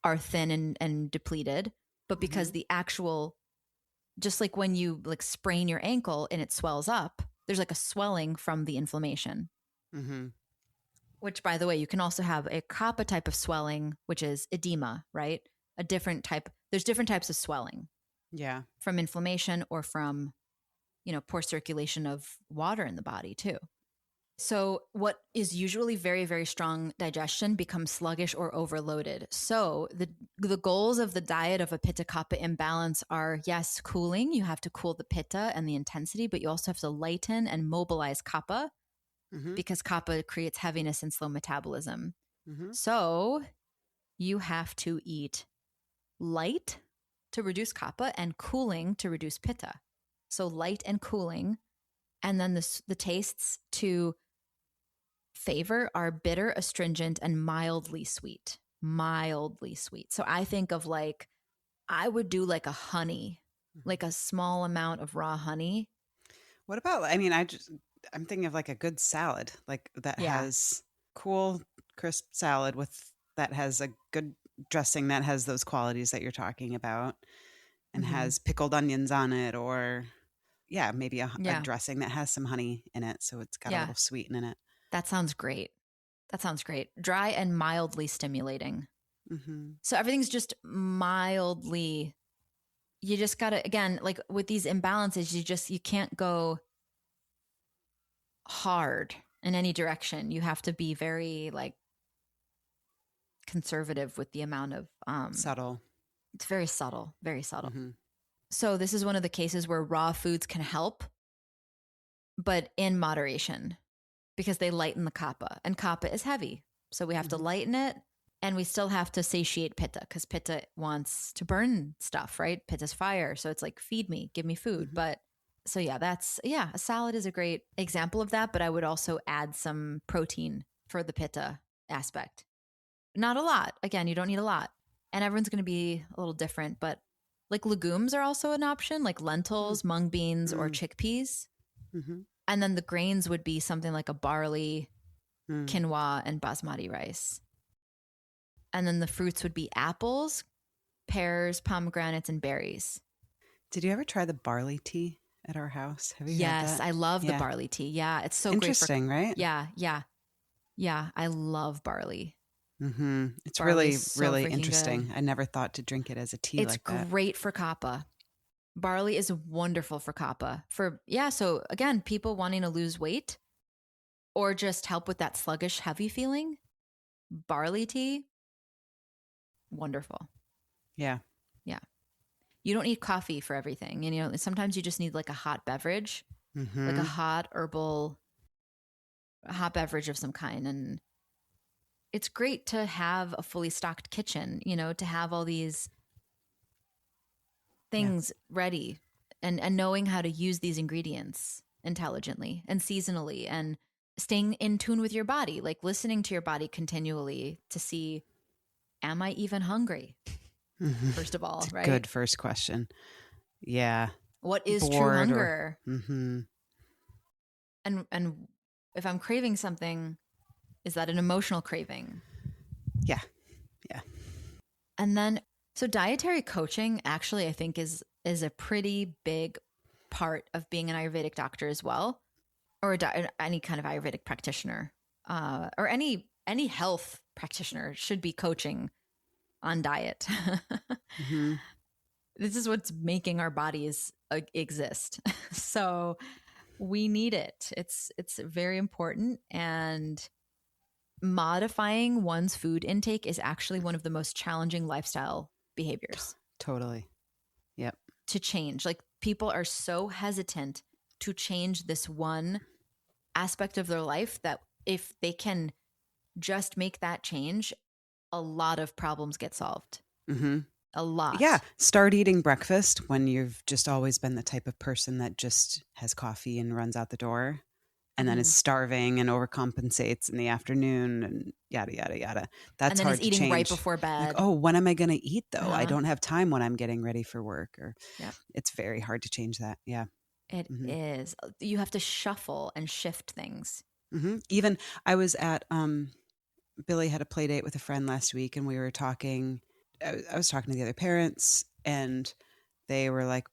are thin and depleted, but because the actual, just like when you like sprain your ankle and it swells up, there's like a swelling from the inflammation. Which, by the way, you can also have a Kapha type of swelling, which is edema, right? There's different types of swelling. Yeah. From inflammation or from, poor circulation of water in the body too. So what is usually very, very strong digestion becomes sluggish or overloaded. So the goals of the diet of a Pitta Kapha imbalance are, yes, cooling. You have to cool the Pitta and the intensity, but you also have to lighten and mobilize Kapha because Kapha creates heaviness and slow metabolism. So you have to eat light to reduce Kapha and cooling to reduce Pitta. So light and cooling. And then the tastes to favor are bitter, astringent, and mildly sweet. Mildly sweet. So I think of I would do like a honey, like a small amount of raw honey. What about, I'm thinking of like a good salad, like that has cool, crisp salad that has a good dressing that has those qualities that you're talking about and has pickled onions on it, or maybe a dressing that has some honey in it. So it's got a little sweeten in it. That sounds great. Dry and mildly stimulating. So everything's just mildly, you just got to, again, like with these imbalances, you can't go hard in any direction. You have to be very conservative with the amount of subtle. It's very subtle, very subtle. So this is one of the cases where raw foods can help, but in moderation, because they lighten the Kapha, and Kapha is heavy. So we have to lighten it, and we still have to satiate Pitta, because Pitta wants to burn stuff, right? Pitta's fire. So it's like, feed me, give me food. But so a salad is a great example of that, but I would also add some protein for the Pitta aspect. Not a lot. Again, you don't need a lot. And everyone's going to be a little different, but like legumes are also an option, like lentils, mung beans, or chickpeas. Mm-hmm. And then the grains would be something like a barley, Mm. quinoa, and basmati rice. And then the fruits would be apples, pears, pomegranates, and berries. Did you ever try the barley tea at our house? Have you had Yes, that? I love the Yeah. barley tea. Yeah, it's so Interesting, great right? Yeah, I love barley. Mm-hmm. It's Barley really, is so really freaking interesting. good. I never thought to drink it as a tea It's like that. great for kapha. Barley is wonderful for kapha. So again, people wanting to lose weight or just help with that sluggish, heavy feeling, barley tea, wonderful. Yeah. Yeah. You don't need coffee for everything. And, you know, sometimes you just need like a hot beverage, Mm-hmm. like a hot beverage of some kind. And it's great to have a fully stocked kitchen, you know, to have all these things ready and knowing how to use these ingredients intelligently and seasonally and staying in tune with your body, like listening to your body continually to see, am I even hungry? Mm-hmm. First of all, right? Good first question. Yeah. What is true Bored hunger? Mm-hmm. And if I'm craving something, is that an emotional craving? Yeah. Yeah. And then, so dietary coaching actually, I think is a pretty big part of being an Ayurvedic doctor as well, or any kind of Ayurvedic practitioner, or any health practitioner should be coaching on diet. Mm-hmm. This is what's making our bodies exist. So we need it. It's very important, and modifying one's food intake is actually one of the most challenging lifestyle behaviors. Totally. Yep. To change. Like, people are so hesitant to change this one aspect of their life that if they can just make that change, a lot of problems get solved. Mm-hmm. A lot. Yeah. Start eating breakfast when you've just always been the type of person that just has coffee and runs out the door, and then is starving and overcompensates in the afternoon and yada, yada, yada. That's and then hard is to eating change. right before bed. Like, oh, when am I going to eat though? I Uh-huh. don't have time when I'm getting ready for work, or Yep. it's very hard to change that. Yeah. It is. You have to shuffle and shift things. Mm-hmm. Even I was at, Billy had a play date with a friend last week, and we were talking, I was talking to the other parents, and they were like,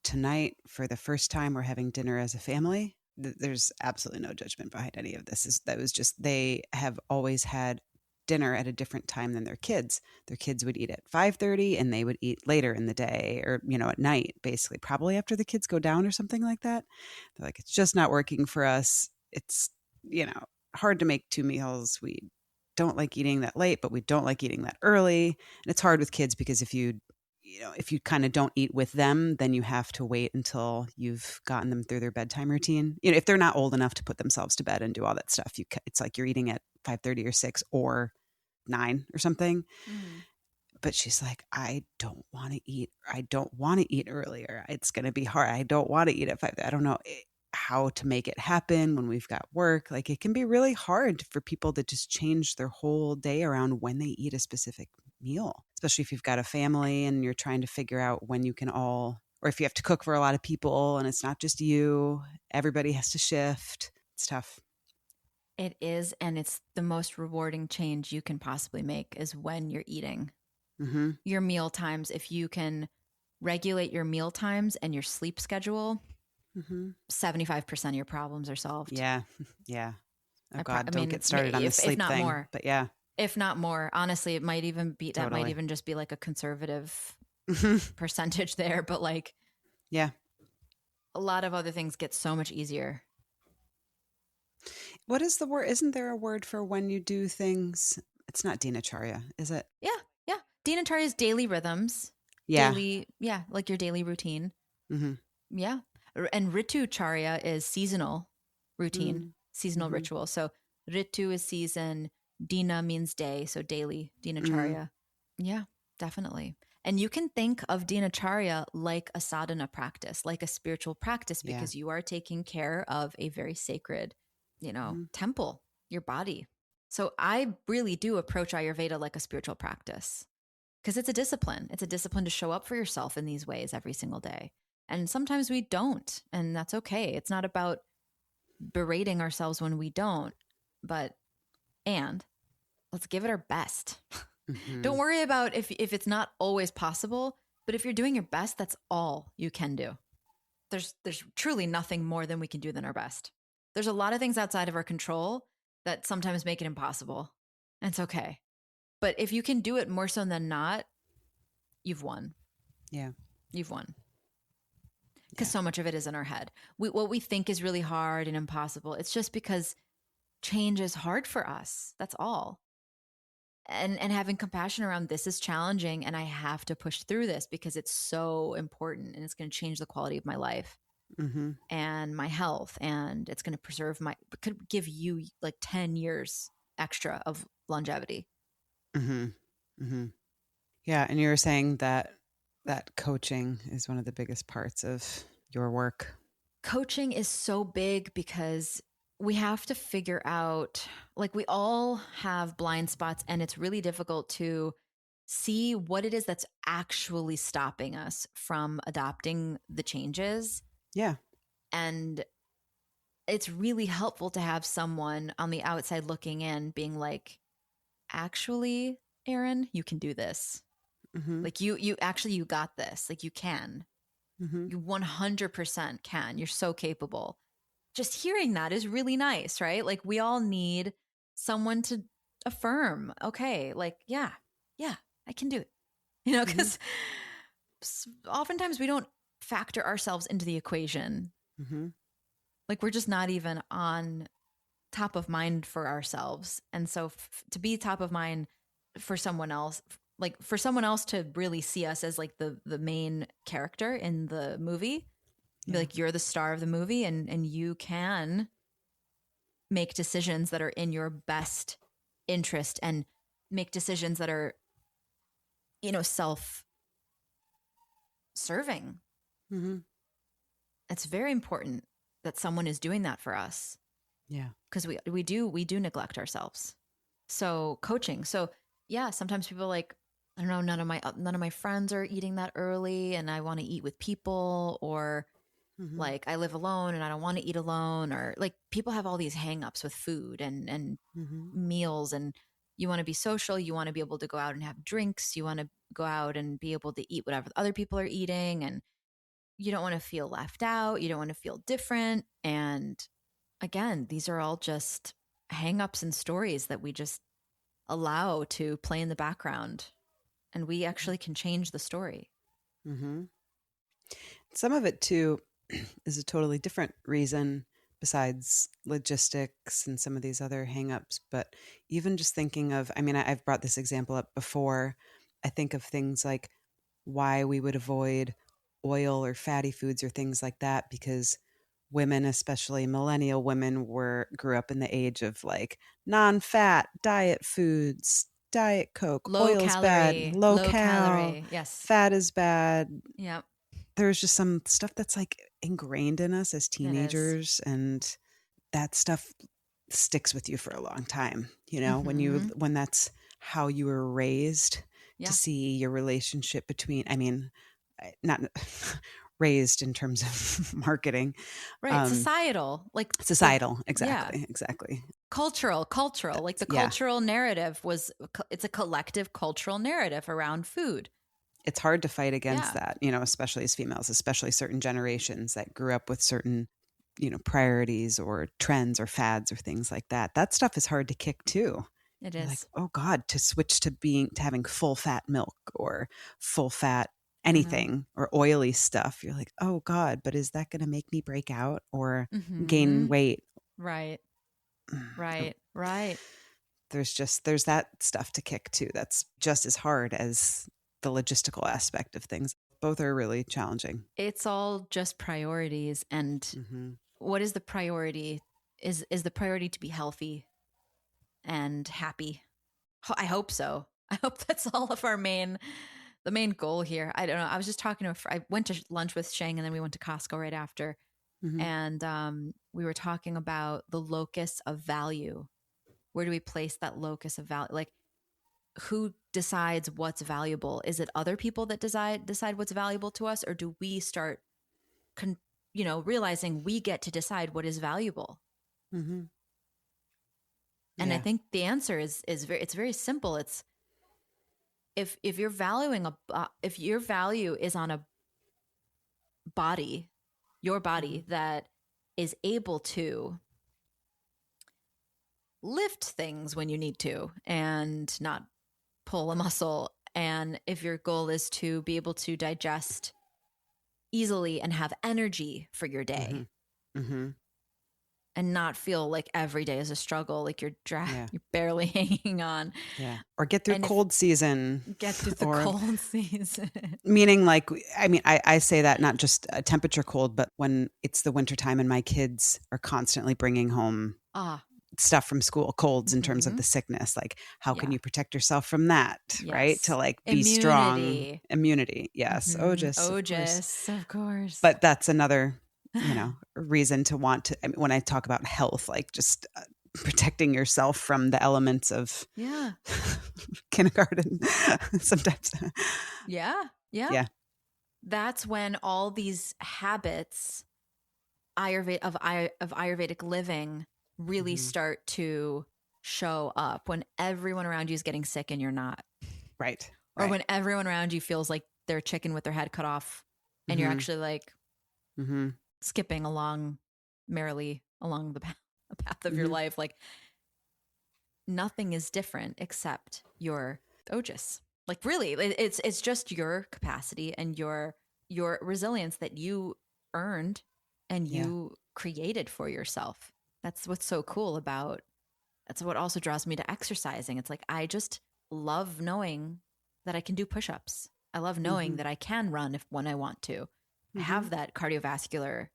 tonight, for the first time, we're having dinner as a family. There's absolutely no judgment behind any of this. That was just, they have always had dinner at a different time than their kids. Their kids would eat at 5:30 and they would eat later in the day, or, you know, at night, basically, probably after the kids go down or something like that. They're like, it's just not working for us. It's, you know, hard to make 2 meals. We don't like eating that late, but we don't like eating that early. And it's hard with kids because if you kind of don't eat with them, then you have to wait until you've gotten them through their bedtime routine. You know, if they're not old enough to put themselves to bed and do all that stuff, it's like you're eating at 5:30 or 6 or 9 or something. But she's like, I don't want to eat. I don't want to eat earlier. It's going to be hard. I don't want to eat at 5. I don't know how to make it happen when we've got work. Like, it can be really hard for people to just change their whole day around when they eat a specific meal, especially if you've got a family and you're trying to figure out when you can all, or if you have to cook for a lot of people and it's not just you, everybody has to shift. It's tough. It is. And it's the most rewarding change you can possibly make is when you're eating. Mm-hmm. Your meal times. If you can regulate your meal times and your sleep schedule, 75% of your problems are solved. Yeah. Yeah. Oh God, don't get started on the sleep if not thing. More. But yeah. If not more, honestly, it might even be, Totally. that might even just be like a conservative percentage there. But like, yeah, a lot of other things get so much easier. What is the word? Isn't there a word for when you do things? It's not dinacharya, is it? Yeah. Yeah. Dinacharya is daily rhythms. Yeah. Like your daily routine. Mm-hmm. Yeah. And Ritu Charya is seasonal routine, seasonal ritual. So Ritu is season, Dina means day, so daily, Dinacharya. Yeah, definitely. And you can think of Dinacharya like a sadhana practice, like a spiritual practice, because you are taking care of a very sacred, temple, your body. So I really do approach Ayurveda like a spiritual practice because it's a discipline. It's a discipline to show up for yourself in these ways every single day. And sometimes we don't, and that's okay. It's not about berating ourselves when we don't, and let's give it our best. Don't worry about if it's not always possible, but if you're doing your best, that's all you can do. There's truly nothing more than we can do than our best. There's a lot of things outside of our control that sometimes make it impossible. And it's okay. But if you can do it more so than not, you've won. Yeah. You've won. Because so much of it is in our head. What we think is really hard and impossible, it's just because change is hard for us. That's all. And having compassion around this is challenging, and I have to push through this because it's so important, and it's going to change the quality of my life and my health, and it's going to could give you like 10 years extra of longevity. Yeah. And you were saying that coaching is one of the biggest parts of your work. Coaching is so big because we have to figure out, like, we all have blind spots, and it's really difficult to see what it is that's actually stopping us from adopting the changes. Yeah. And it's really helpful to have someone on the outside looking in being like, actually, Erin, you can do this. Like you got this. Like you can. You 100% can. You're so capable. Just hearing that is really nice, right? Like we all need someone to affirm, okay, like, yeah, I can do it. You know, because oftentimes we don't factor ourselves into the equation. Like we're just not even on top of mind for ourselves. And so to be top of mind for someone else, like for someone else to really see us as like the main character in the movie, be like, you're the star of the movie, and you can make decisions that are in your best interest and make decisions that are, you know, self-serving. It's very important that someone is doing that for us. Yeah. Because we do neglect ourselves. So coaching. So yeah, sometimes people like, I don't know, none of my friends are eating that early, and I want to eat with people, or like I live alone and I don't want to eat alone, or like people have all these hangups with food and meals, and you want to be social, you want to be able to go out and have drinks, you want to go out and be able to eat whatever other people are eating, and you don't want to feel left out, you don't want to feel different. And again, these are all just hangups and stories that we just allow to play in the background, and we actually can change the story. Some of it too is a totally different reason besides logistics and some of these other hangups. But even just thinking of, I mean, I've brought this example up before. I think of things like why we would avoid oil or fatty foods or things like that, because women, especially millennial women, grew up in the age of like non-fat diet foods, Diet Coke, low oil's calorie, bad, low calorie, yes, fat is bad. Yeah. There's just some stuff that's like ingrained in us as teenagers, and that stuff sticks with you for a long time. You know, when that's how you were raised, to see your relationship between, I mean, not raised in terms of marketing, right? Societal, exactly. Cultural, like the cultural narrative it's a collective cultural narrative around food. It's hard to fight against that, you know, especially as females, especially certain generations that grew up with certain, you know, priorities or trends or fads or things like that. That stuff is hard to kick too. It is. Like, oh God, to switch to having full fat milk or full fat anything or oily stuff. You're like, oh God, but is that going to make me break out or gain weight? Right. There's that stuff to kick too. That's just as hard as the logistical aspect of things. Both are really challenging. It's all just priorities. And what is the priority? Is the priority to be healthy and happy? I hope so. I hope that's all of the main goal here. I don't know. I was just talking to I went to lunch with Shang, and then we went to Costco right after. And we were talking about the locus of value. Where do we place that locus of value? Like, who decides what's valuable? Is it other people that decide what's valuable to us, or do we start realizing we get to decide what is valuable. Mm-hmm. And Yeah. I think the answer is it's very simple. It's if you're valuing if your value is on a body, your body that is able to lift things when you need to and not pull a muscle, and if your goal is to be able to digest easily and have energy for your day, Mm-hmm. and not feel like every day is a struggle, like you're Yeah. you're barely hanging on. Yeah. Or get through And cold season. get through the Or cold season. meaning like, I mean, I say that not just a temperature cold, but when it's the wintertime and my kids are constantly bringing home stuff from school, colds in terms of the sickness, like how can you protect yourself from that? Yes. Right. To like be strong. Immunity. Yes. Ojas, of course. But that's another, reason to want to, I mean, when I talk about health, like just protecting yourself from the elements of kindergarten sometimes. Yeah. That's when all these habits of Ayurvedic living really start to show up, when everyone around you is getting sick and you're not. Right. Or when everyone around you feels like they're chicken with their head cut off, and you're actually like skipping merrily along the path of your life. Like nothing is different except your Ojas. Like really, it's just your capacity and your resilience that you earned and you created for yourself. That's what's so cool about. That's what also draws me to exercising. It's like I just love knowing that I can do push-ups. I love knowing that I can run when I want to. I have that cardiovascular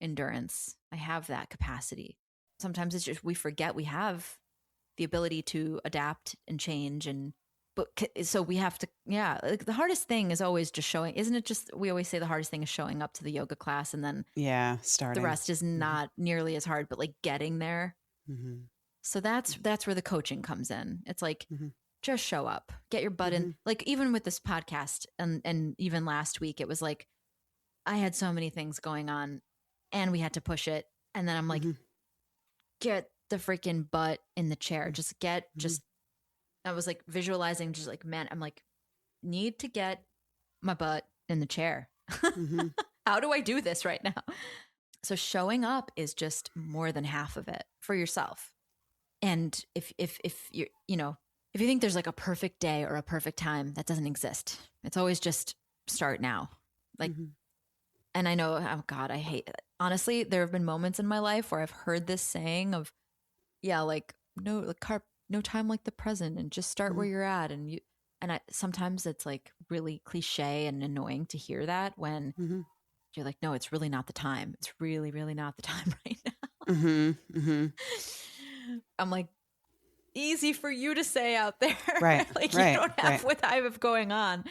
endurance. I have that capacity. Sometimes it's just we forget we have the ability to adapt and change, so we have to, like the hardest thing is always just showing, isn't it? Just, we always say the hardest thing is showing up to the yoga class, and then starting. The rest is not nearly as hard, but like getting there. So that's where the coaching comes in. It's like, just show up, get your butt in. Like even with this podcast and even last week, it was like, I had so many things going on and we had to push it. And then I'm like, get the freaking butt in the chair. I was like visualizing, just like, man, I'm like, need to get my butt in the chair. How do I do this right now? So showing up is just more than half of it for yourself. And if you're, if you think there's like a perfect day or a perfect time, that doesn't exist. It's always just start now. Like, and I know, oh God, I hate it. Honestly, there have been moments in my life where I've heard this saying of, no time like the present, and just start where you're at. And sometimes it's like really cliche and annoying to hear that when you're like, no, it's really not the time. It's really, really not the time right now. I'm like, easy for you to say out there. Right. Like you don't have what I have going on.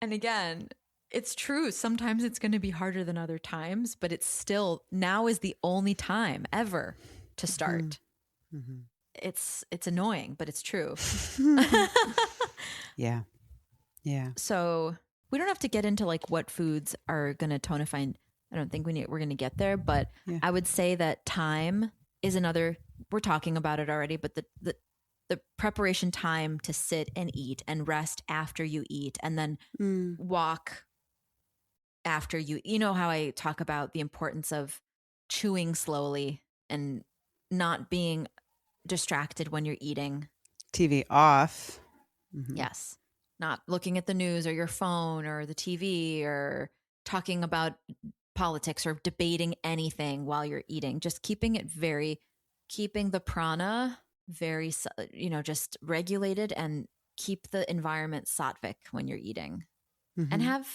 And again, it's true. Sometimes it's going to be harder than other times, but it's still, now is the only time ever to start. It's annoying, but it's true. Yeah. So we don't have to get into like what foods are going to tonify. I don't think we're going to get there, but I would say that time is another, we're talking about it already, but the preparation time to sit and eat and rest after you eat, and then walk after you know how I talk about the importance of chewing slowly and not being distracted when you're eating. TV off. Yes. Not looking at the news or your phone or the TV or talking about politics or debating anything while you're eating. Just keeping the prana very, just regulated, and keep the environment sattvic when you're eating, and have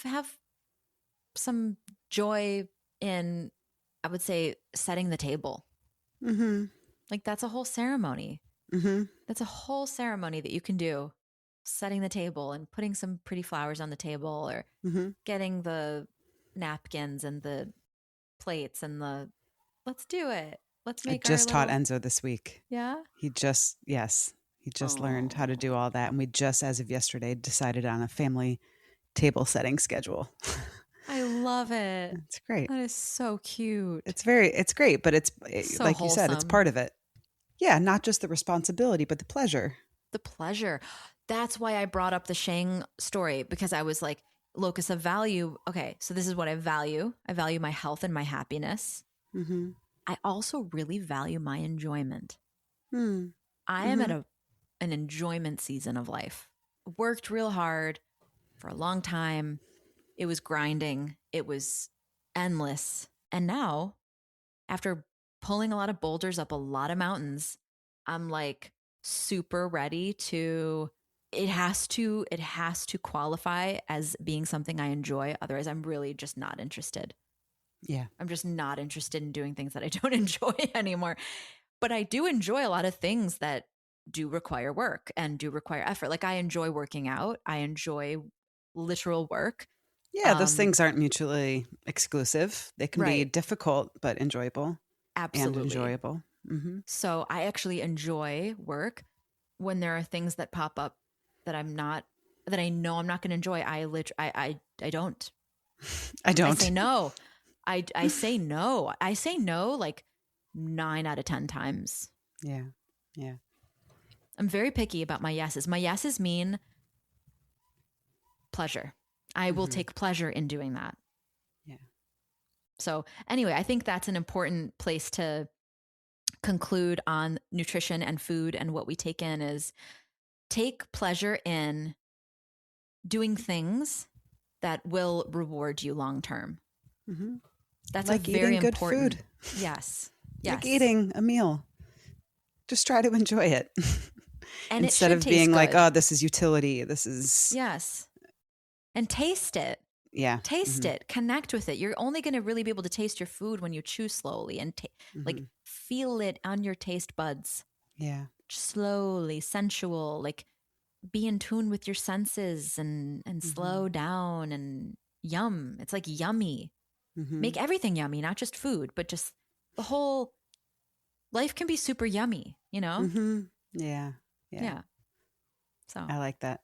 some joy in, I would say, setting the table. Like that's a whole ceremony. That's a whole ceremony that you can do. Setting the table and putting some pretty flowers on the table, or getting the napkins and the plates and let's do it. Let's make I just taught Enzo this week. Yeah. He just learned how to do all that. And we just, as of yesterday, decided on a family table setting schedule. I love love it. It's great. That is so cute. It's great, but So like you said, it's wholesome. part of it. Yeah, not just the responsibility, but the pleasure. The pleasure. That's why I brought up the Shang story, because I was like, locus of value. Okay, so this is what I value. I value my health and my happiness. Mm-hmm. I also really value my enjoyment. Mm-hmm. I am at an enjoyment season of life. Worked real hard for a long time. It was grinding. It was endless. And now, after pulling a lot of boulders up a lot of mountains, I'm like super ready to, it has to qualify as being something I enjoy. Otherwise, I'm really just not interested. Yeah. I'm just not interested in doing things that I don't enjoy anymore. But I do enjoy a lot of things that do require work and do require effort. Like I enjoy working out. I enjoy literal work. Yeah, those things aren't mutually exclusive. They can be difficult, but enjoyable. Absolutely. And enjoyable. Mm-hmm. So I actually enjoy work when there are things that pop up that I know I'm not going to enjoy. I don't. I don't. I say no. I say no. I say no like 9 out of 10 times. Yeah. Yeah. I'm very picky about my yeses. My yeses mean pleasure. I will take pleasure in doing that. Yeah. So anyway, I think that's an important place to conclude on nutrition and food, and what we take in is take pleasure in doing things that will reward you long term. Mm-hmm. That's like a very eating good important food. Yes. Like eating a meal. Just try to enjoy it. And instead of being like, oh, this is utility. This is. Yes. And taste it. Yeah. Taste it. Connect with it. You're only going to really be able to taste your food when you chew slowly and like feel it on your taste buds. Yeah. Slowly, sensual, like be in tune with your senses and slow down and yum. It's like yummy. Make everything yummy, not just food, but just the whole life can be super yummy, you know? Yeah. So I like that.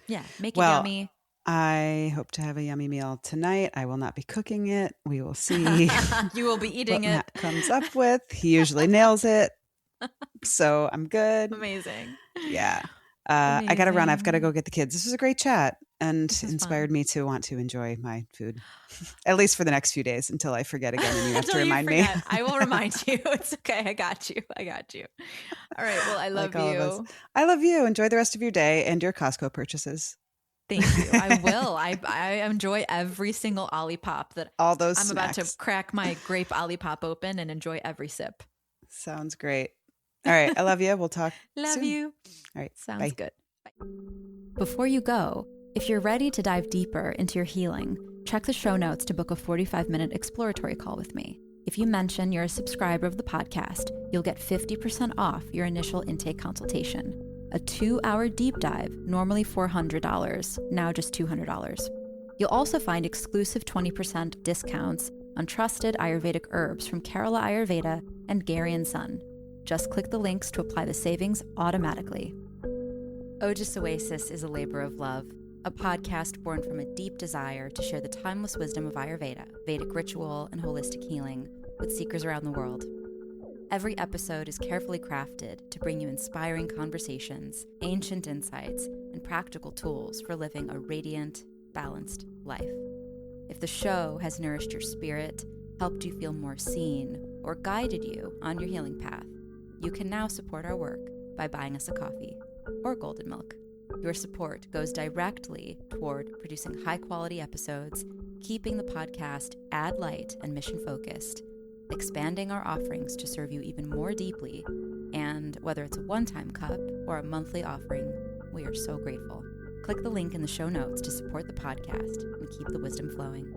Yeah. Make it yummy. I hope to have a yummy meal tonight. I will not be cooking it. We will see. You will be eating what it. Matt comes up with. He usually nails it. So I'm good. Amazing. Yeah. I got to run. I've got to go get the kids. This was a great chat and inspired me to want to enjoy my food, at least for the next few days until I forget again and you have to remind me. I will remind you. It's okay. I got you. All right. Well, I love you. I love you. Enjoy the rest of your day and your Costco purchases. Thank you. I will. I enjoy every single Olipop that all those I'm snacks. about to crack my grape Olipop open and enjoy every sip. Sounds great. All right. I love you. We'll talk soon. You. All right. Sounds good. Bye. Before you go, if you're ready to dive deeper into your healing, check the show notes to book a 45-minute exploratory call with me. If you mention you're a subscriber of the podcast, you'll get 50% off your initial intake consultation. A 2-hour deep dive, normally $400, now just $200. You'll also find exclusive 20% discounts on trusted Ayurvedic herbs from Kerala Ayurveda and Gary & Son. Just click the links to apply the savings automatically. Ojas Oasis is a labor of love, a podcast born from a deep desire to share the timeless wisdom of Ayurveda, Vedic ritual, and holistic healing with seekers around the world. Every episode is carefully crafted to bring you inspiring conversations, ancient insights, and practical tools for living a radiant, balanced life. If the show has nourished your spirit, helped you feel more seen, or guided you on your healing path, you can now support our work by buying us a coffee or golden milk. Your support goes directly toward producing high-quality episodes, keeping the podcast ad-light and mission-focused, expanding our offerings to serve you even more deeply, and whether it's a one-time cup or a monthly offering, we are so grateful. Click the link in the show notes to support the podcast and keep the wisdom flowing.